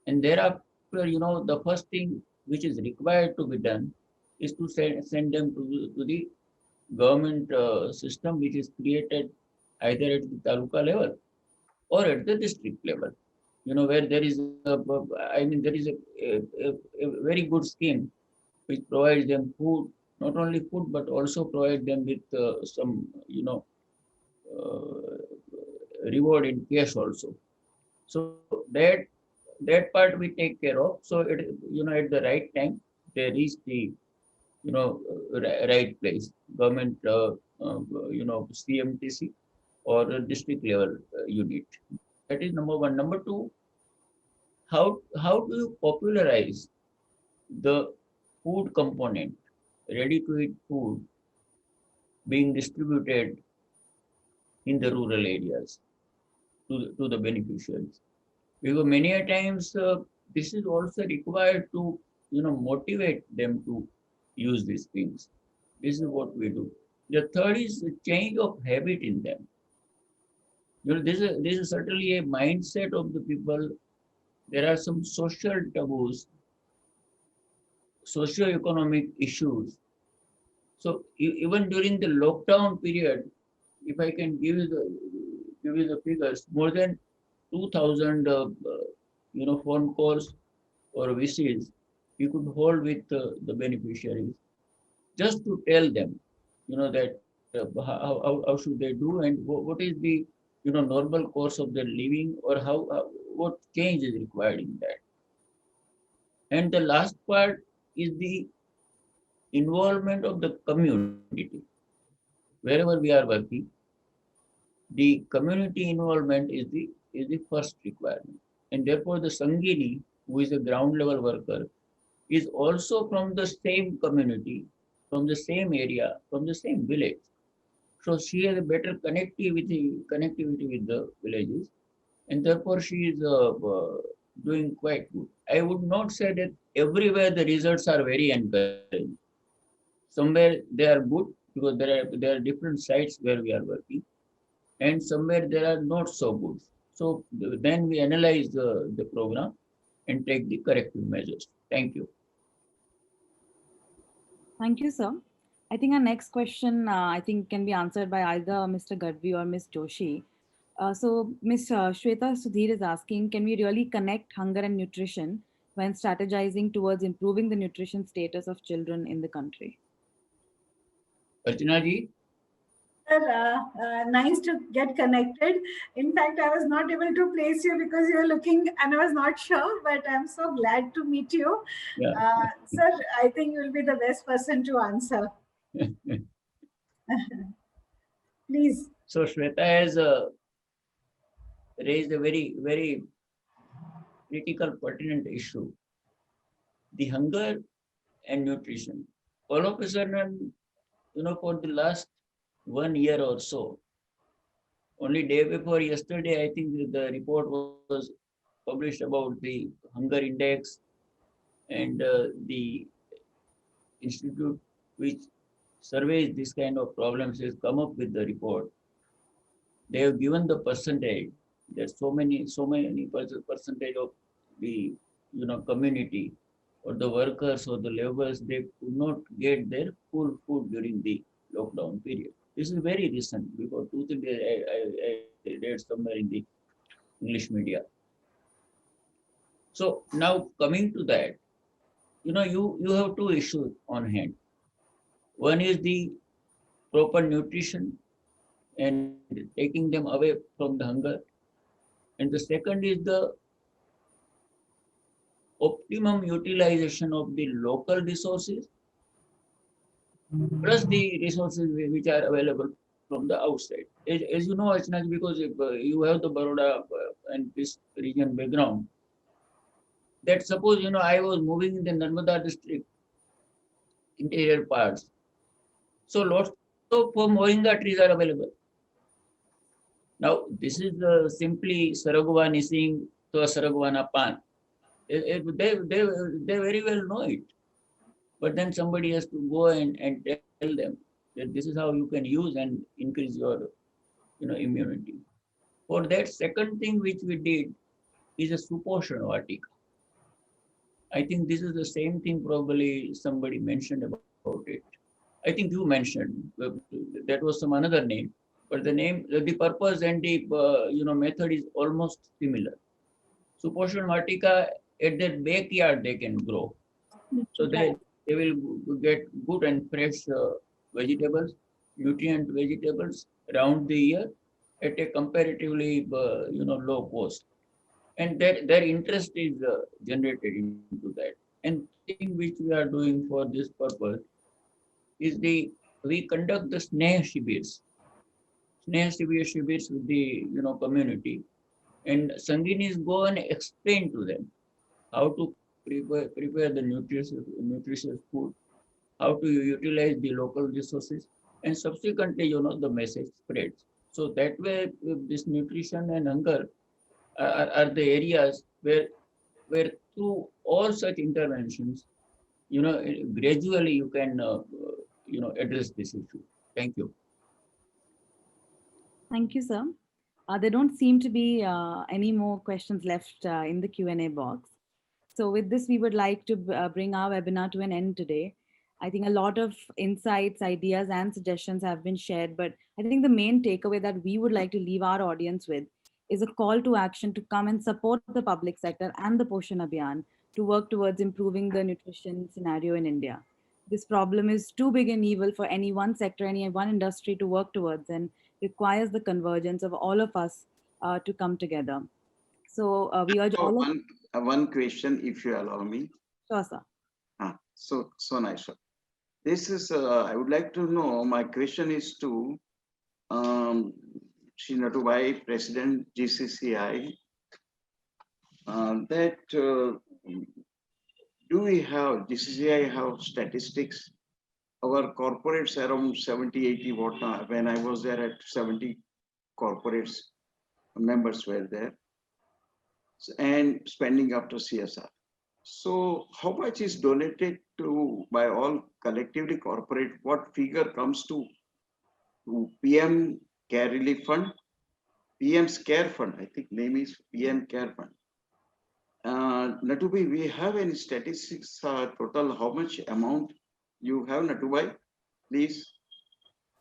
And thereafter, the first thing which is required to be done is to send them to the government system, which is created either at the taluka level or at the district level. Where there is there is a very good scheme which provides them food, not only food, but also provide them with some, reward in cash also. So that part we take care of. So it, at the right time, they reach the, right place, government, CMTC or a district level unit. That is number one. Number two, how do you popularize the food component, ready to eat food being distributed in the rural areas to the beneficiaries? Because many a times this is also required to, motivate them to use these things. This is what we do. The third is the change of habit in them. This is certainly a mindset of the people. There are some social taboos, socio-economic issues. So even during the lockdown period, if I can give you the figures, more than 2,000 phone calls or visits we could hold with the beneficiaries, just to tell them, that how should they do, and what is the, normal course of their living, or what change is required in that. And the last part is the involvement of the community. Wherever we are working, the community involvement is the first requirement. And therefore the Sangini, who is a ground level worker, is also from the same community, from the same area, from the same village. So she has a better connectivity with the villages, and therefore she is doing quite good. I would not say that everywhere the results are very encouraging. Somewhere they are good because there are different sites where we are working, and somewhere they are not so good. So then we analyze the program and take the corrective measures. Thank you. Thank you, sir. I think our next question, I think, can be answered by either Mr. Gadvi or Ms. Joshi. So Ms. Shweta Sudhir is asking, can we really connect hunger and nutrition when strategizing towards improving the nutrition status of children in the country? Archana ji? Nice to get connected. In fact, I was not able to place you because you were looking and I was not sure, but I'm so glad to meet you. Yeah. Sir, I think you will be the best person to answer. Please. So Shweta has raised a very, very critical, pertinent issue. The hunger and nutrition. All of a sudden, for the last 1 year or so, only day before yesterday, I think the report was published about the hunger index, and the institute which surveys this kind of problems has come up with the report. They have given the percentage. There's so many percentage of the community or the workers or the laborers, they could not get their full food during the lockdown period. This is very recent, because 2-3 days I read somewhere in the English media. So now coming to that, you have two issues on hand. One is the proper nutrition and taking them away from the hunger. And the second is the optimum utilization of the local resources plus the resources which are available from the outside. As you know, Archana, because you have the Baroda and this region background, that suppose, I was moving in the Narmada district, interior parts. So lots of moringa trees are available. Now, this is simply Saragwa Nising to Saragwana Pan. They very well know it. But then somebody has to go and tell them that this is how you can use and increase your immunity. For that second thing which we did is a Suposhan Vatika. I think this is the same thing probably somebody mentioned about it. I think you mentioned that was some another name, but the name, the purpose and the method is almost similar. Suposhan Vatika, at their backyard they can grow. So they will get good and fresh vegetables, nutrient vegetables around the year at a comparatively low cost. And their interest is generated into that. And thing which we are doing for this purpose is we conduct the Sneha Shibirs. Sneha Shibirs with the community. And Sanginis go and explain to them how to prepare the nutritious food, how to utilize the local resources, and subsequently, the message spreads. So that way, this nutrition and hunger are the areas where through all such interventions, gradually you can, address this issue. Thank you. Thank you, sir. There don't seem to be any more questions left in the Q&A box. So with this, we would like to bring our webinar to an end today. I think a lot of insights, ideas, and suggestions have been shared, but I think the main takeaway that we would like to leave our audience with is a call to action to come and support the public sector and the Poshan Abhiyan to work towards improving the nutrition scenario in India. This problem is too big an evil for any one sector, any one industry to work towards, and requires the convergence of all of us to come together. So we urge all of one question, if you allow me. Sure, sir. So nice. Sir. This is, I would like to know, my question is to Shri Natubai, President GCCI, that do we have, GCCI have statistics? Our corporates around 70, 80, when I was there at 70 corporates, members were there, and spending up to CSR. So how much is donated to by all collectively corporate? What figure comes to PM Care Relief Fund? PM's Care Fund, I think name is PM Care Fund. Natubai, we have any statistics total how much amount you have, Natubai, please?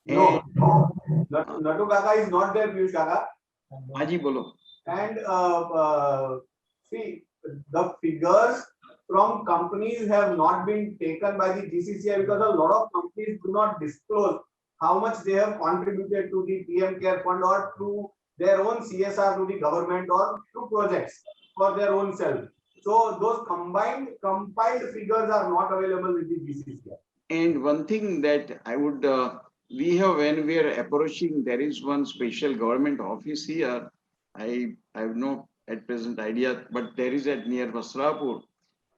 No, Natu Kaka is not there, Piyush Kaka. Haji bolo. And see, the figures from companies have not been taken by the GCCI because a lot of companies do not disclose how much they have contributed to the PM Care Fund or to their own CSR to the government or to projects for their own self. So those compiled figures are not available with the GCCI. And one thing that I would, we have, when we are approaching, there is one special government office here. I have no at present idea, but there is at near Vasrapur.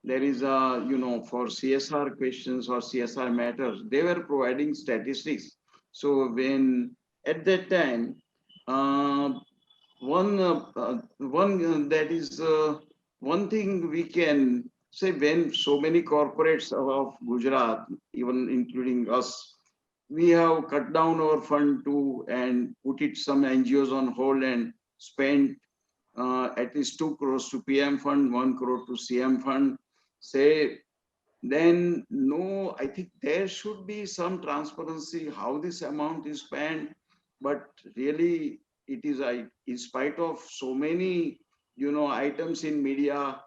There is a, for CSR questions or CSR matters, they were providing statistics. So when at that time, one thing we can say, when so many corporates of Gujarat, even including us, we have cut down our fund to and put it some NGOs on hold and spent at least 2 crores to PM fund, 1 crore to CM fund. Say then no, I think there should be some transparency how this amount is spent. But really, it is, in spite of so many, items in media,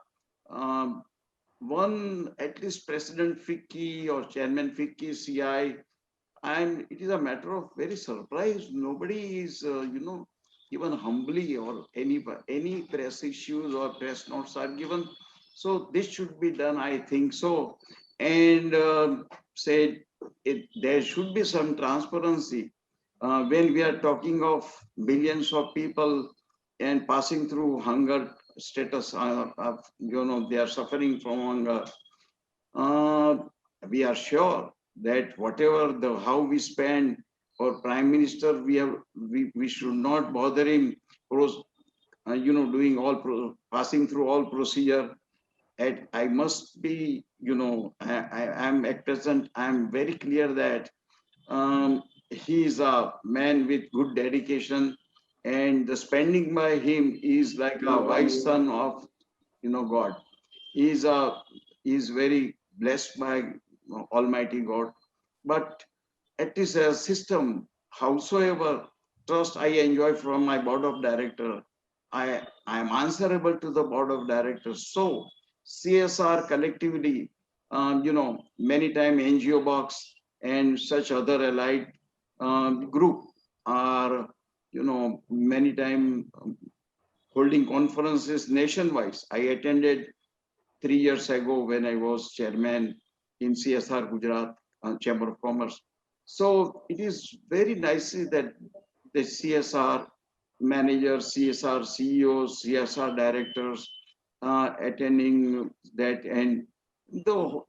um, one, at least President FICCI or Chairman FICCI, CI, and it is a matter of very surprise. Nobody is, even humbly, or any press issues or press notes are given. So this should be done, I think so. And said there should be some transparency when we are talking of billions of people and passing through hunger status. They are suffering from hunger. uh, we are sure that whatever how we spend for prime minister, we should not bother him doing passing through all procedure. And I must be, I'm at present, I'm very clear that he is a man with good dedication, and the spending by him is like a wise son of, God. He is very blessed by Almighty God. But it is a system, howsoever trust I enjoy from my board of director, I am answerable to the board of directors. So CSR collectively, many time NGO box and such other allied group are, many time holding conferences nationwide. I attended 3 years ago when I was chairman in CSR Gujarat Chamber of Commerce. So it is very nicely that the CSR managers, CSR CEOs, CSR directors attending that. And though,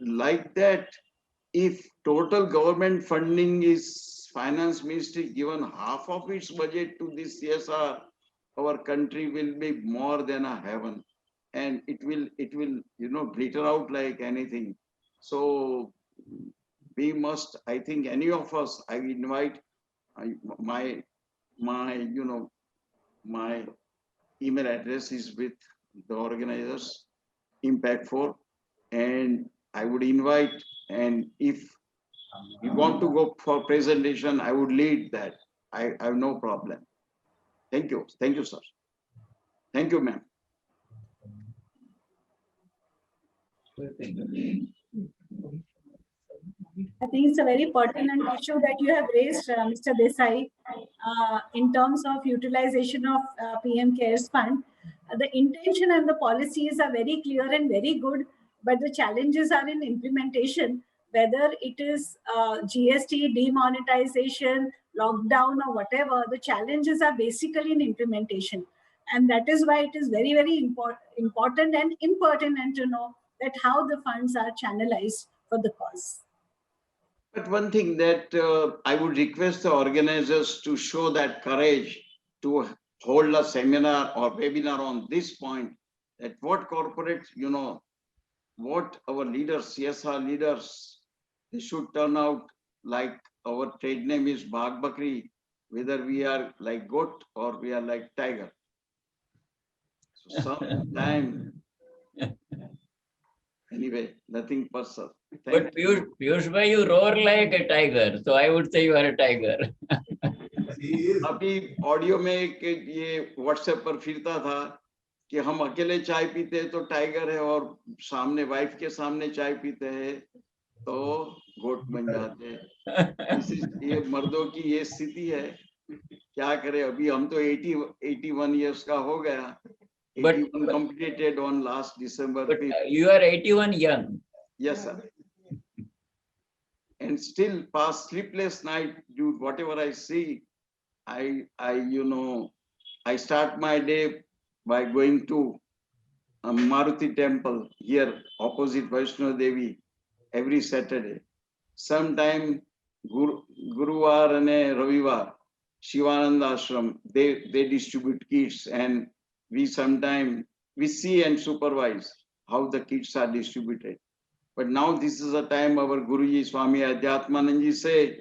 like that, if total government funding is finance ministry given half of its budget to this CSR, our country will be more than a heaven, and it will glitter out like anything. So we must, I think, any of us, I invite, my my email address is with the organizers, Impact4, and I would invite, and if you want to go for presentation, I would lead that. I have no problem. Thank you, sir. Thank you, ma'am. I think it's a very pertinent issue that you have raised, Mr. Desai, in terms of utilization of PM CARES Fund. The intention and the policies are very clear and very good, but the challenges are in implementation, whether it is GST, demonetization, lockdown, or whatever. The challenges are basically in implementation. And that is why it is very, very important and impertinent to know that how the funds are channelized for the cause. But one thing that I would request the organizers to show that courage to hold a seminar or webinar on this point, that what corporate, what our leaders, CSR leaders, they should turn out like our trade name is Bagh Bakri, whether we are like goat or we are like tiger. So sometime, anyway, nothing personal. But Piyush bhai, you roar like a tiger, so I would say you are a tiger. अभी audio में एक ये WhatsApp पर फिरता था कि हम अकेले चाय पीते हैं तो टाइगर है, और सामने वाइफ के सामने चाय पीते हैं तो गोट बन जाते हैं। ये मर्दों की ये स्थिति है, क्या करें। अभी हम तो 81 years का हो गया, 81 completed on last December 5th. You are 81 young. Yes, sir. And still past sleepless night, dude, whatever I see, I start my day by going to Maruti temple here opposite Vaishno Devi every Saturday. Sometime Guruvar and Ravivar, Shivananda Ashram, they distribute kits, and we see and supervise how the kits are distributed. But now this is a time our Guruji Swami Adhyatmananji say,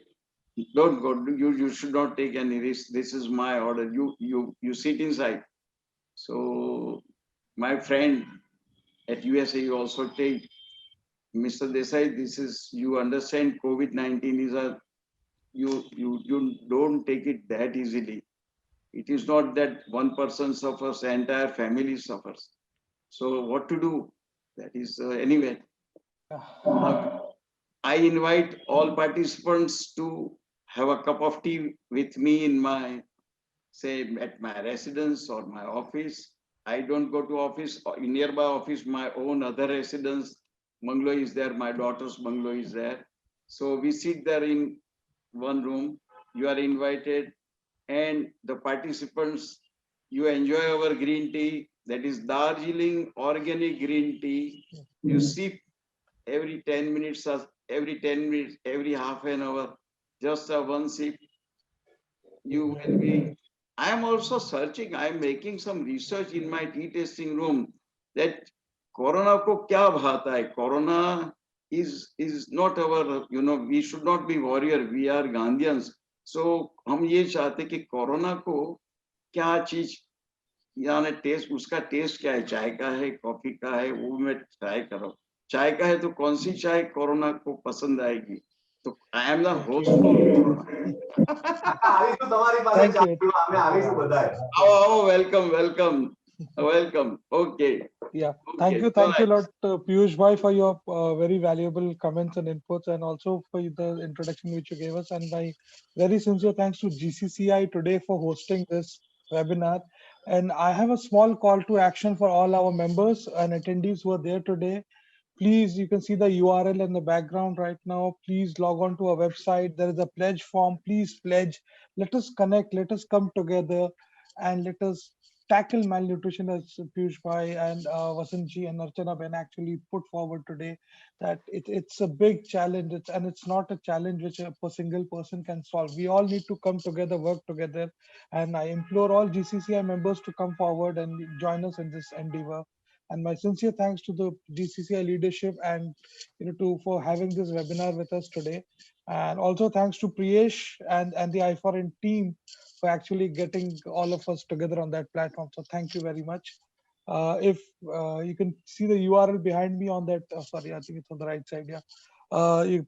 don't go, you should not take any risk. This is my order. You sit inside. So my friend at USA also Mr. Desai, this is, you understand COVID-19 is a, you don't take it that easily. It is not that one person suffers, the entire family suffers. So what to do? That is, anyway. I invite all participants to have a cup of tea with me in my, say, at my residence or my office. I don't go to office, in nearby office, my own other residence. Bungalow is there, my daughter's bungalow is there. So we sit there in one room. You are invited, and the participants, you enjoy our green tea. That is Darjeeling organic green tea. You sip every 10 minutes, every half an hour, just a one sip. You will be. I am also searching. I am making some research in my tea tasting room that Corona ko kya bhata hai. Corona is not our. We should not be warrior. We are Gandhians. So हम ये चाहते कि corona को क्या चीज, यानी test, उसका test क्या है, चाय का है, कॉफी का है, वो मैं ट्राई करो. चाय का है तो कौन सी चाय कोरोना को पसंद आएगी? तो I am the host for corona. Welcome. Okay. Yeah, thank you a lot, Piyush Bhai, for your very valuable comments and inputs, and also for the introduction which you gave us. And my very sincere thanks to GCCI today for hosting this webinar. And I have a small call to action for all our members and attendees who are there today. Please, you can see the URL in the background right now. Please log on to our website. There is a pledge form. Please pledge. Let us connect. Let us come together, and let us tackle malnutrition, as Piyush Bhai and Vasantji and Archana Ben actually put forward today, that it's a big challenge. It's not a challenge which a single person can solve. We all need to come together, work together. And I implore all GCCI members to come forward and join us in this endeavor. And my sincere thanks to the GCCI leadership and for having this webinar with us today. And also thanks to Priyesh and the i4n team for actually getting all of us together on that platform. So thank you very much. If you can see the URL behind me on that, sorry, I think it's on the right side. Yeah.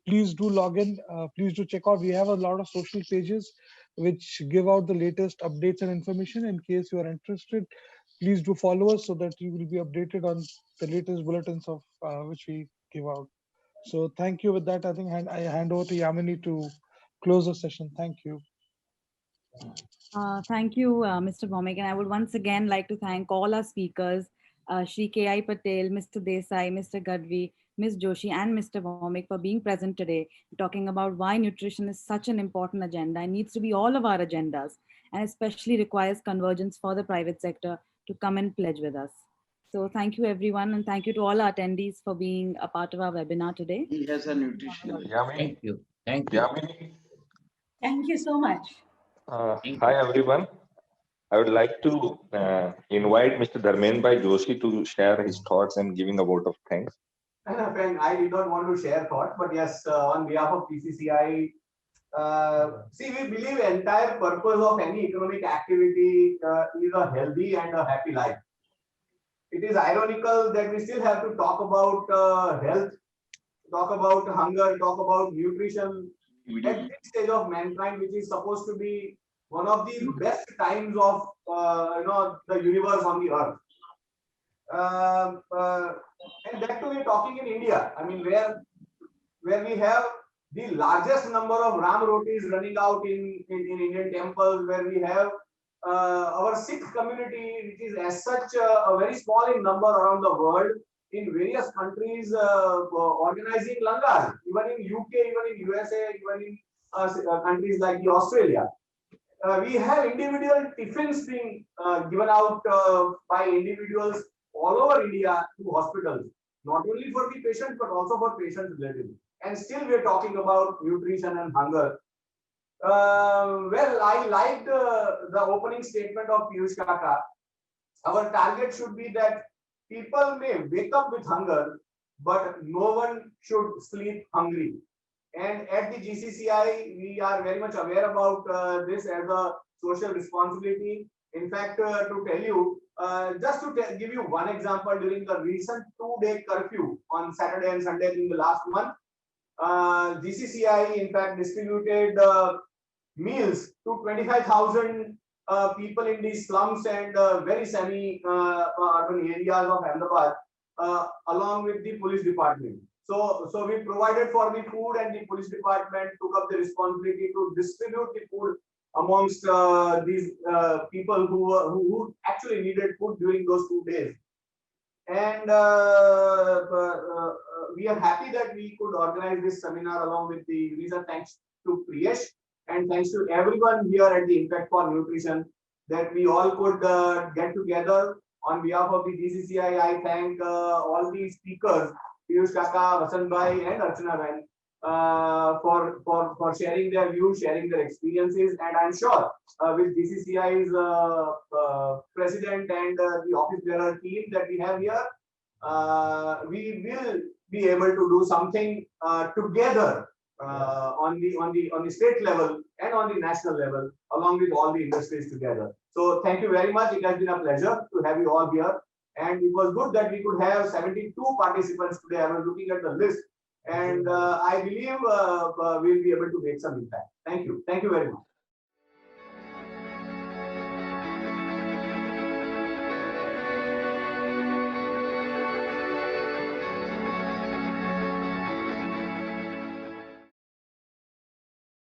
Please do log in. Please do check out. We have a lot of social pages which give out the latest updates and information. In case you are interested, please do follow us so that you will be updated on the latest bulletins of which we give out. So thank you. With that, I think I hand over to Yamini to close the session. Thank you. Thank you, Mr. Bhomik. And I would once again like to thank all our speakers, Shri K.I. Patel, Mr. Desai, Mr. Gadvi, Ms. Joshi, and Mr. Bhomik for being present today, talking about why nutrition is such an important agenda and needs to be all of our agendas, and especially requires convergence for the private sector to come and pledge with us. So thank you, everyone, and thank you to all our attendees for being a part of our webinar today. He has a nutrition. Thank you. Thank you. Thank you so much. Hi, everyone. I would like to invite Mr. Dharmendra Joshi to share his thoughts and giving a vote of thanks. Friend, I did not want to share thoughts, but yes, on behalf of PCCI, see, we believe entire purpose of any economic activity is a healthy and a happy life. It is ironical that we still have to talk about health, talk about hunger, talk about nutrition at this stage of mankind, which is supposed to be one of the best times of the universe on the earth. And that too, we're talking in India. I mean, where we have the largest number of Ram rotis running out in Indian temples, where we have our Sikh community, which is as such a very small in number around the world, in various countries organizing langas, even in UK, even in USA, even in countries like Australia. We have individual tiffins being given out by individuals all over India to hospitals, not only for the patient, but also for patients' relatives. And still we're talking about nutrition and hunger. Well, I liked the opening statement of Piyush Kaka. Our target should be that people may wake up with hunger, but no one should sleep hungry. And at the GCCI, we are very much aware about this as a social responsibility. In fact, to tell you, Just to give you one example, during the recent 2-day curfew on Saturday and Sunday in the last month, GCCI in fact distributed meals to 25,000 people in these slums and very semi-urban areas of Ahmedabad, along with the police department. So we provided for the food, and the police department took up the responsibility to distribute the food amongst these people who actually needed food during those 2 days. And we are happy that we could organize this seminar along with the Visa. Thanks to Priyesh and thanks to everyone here at the Impact for Nutrition, that we all could get together. On behalf of the GCCI, I thank all the speakers, Piyush Kaka, Vasant Bhai and Archana Bhai, for sharing their views, sharing their experiences, and I'm sure with GCCI's president and the office bearer team that we have here, we will be able to do something together on the state level and on the national level, along with all the industries together. So thank you very much. It has been a pleasure to have you all here, and it was good that we could have 72 participants today. I was looking at the list, and I believe we'll be able to make some impact. Thank you. Thank you very much.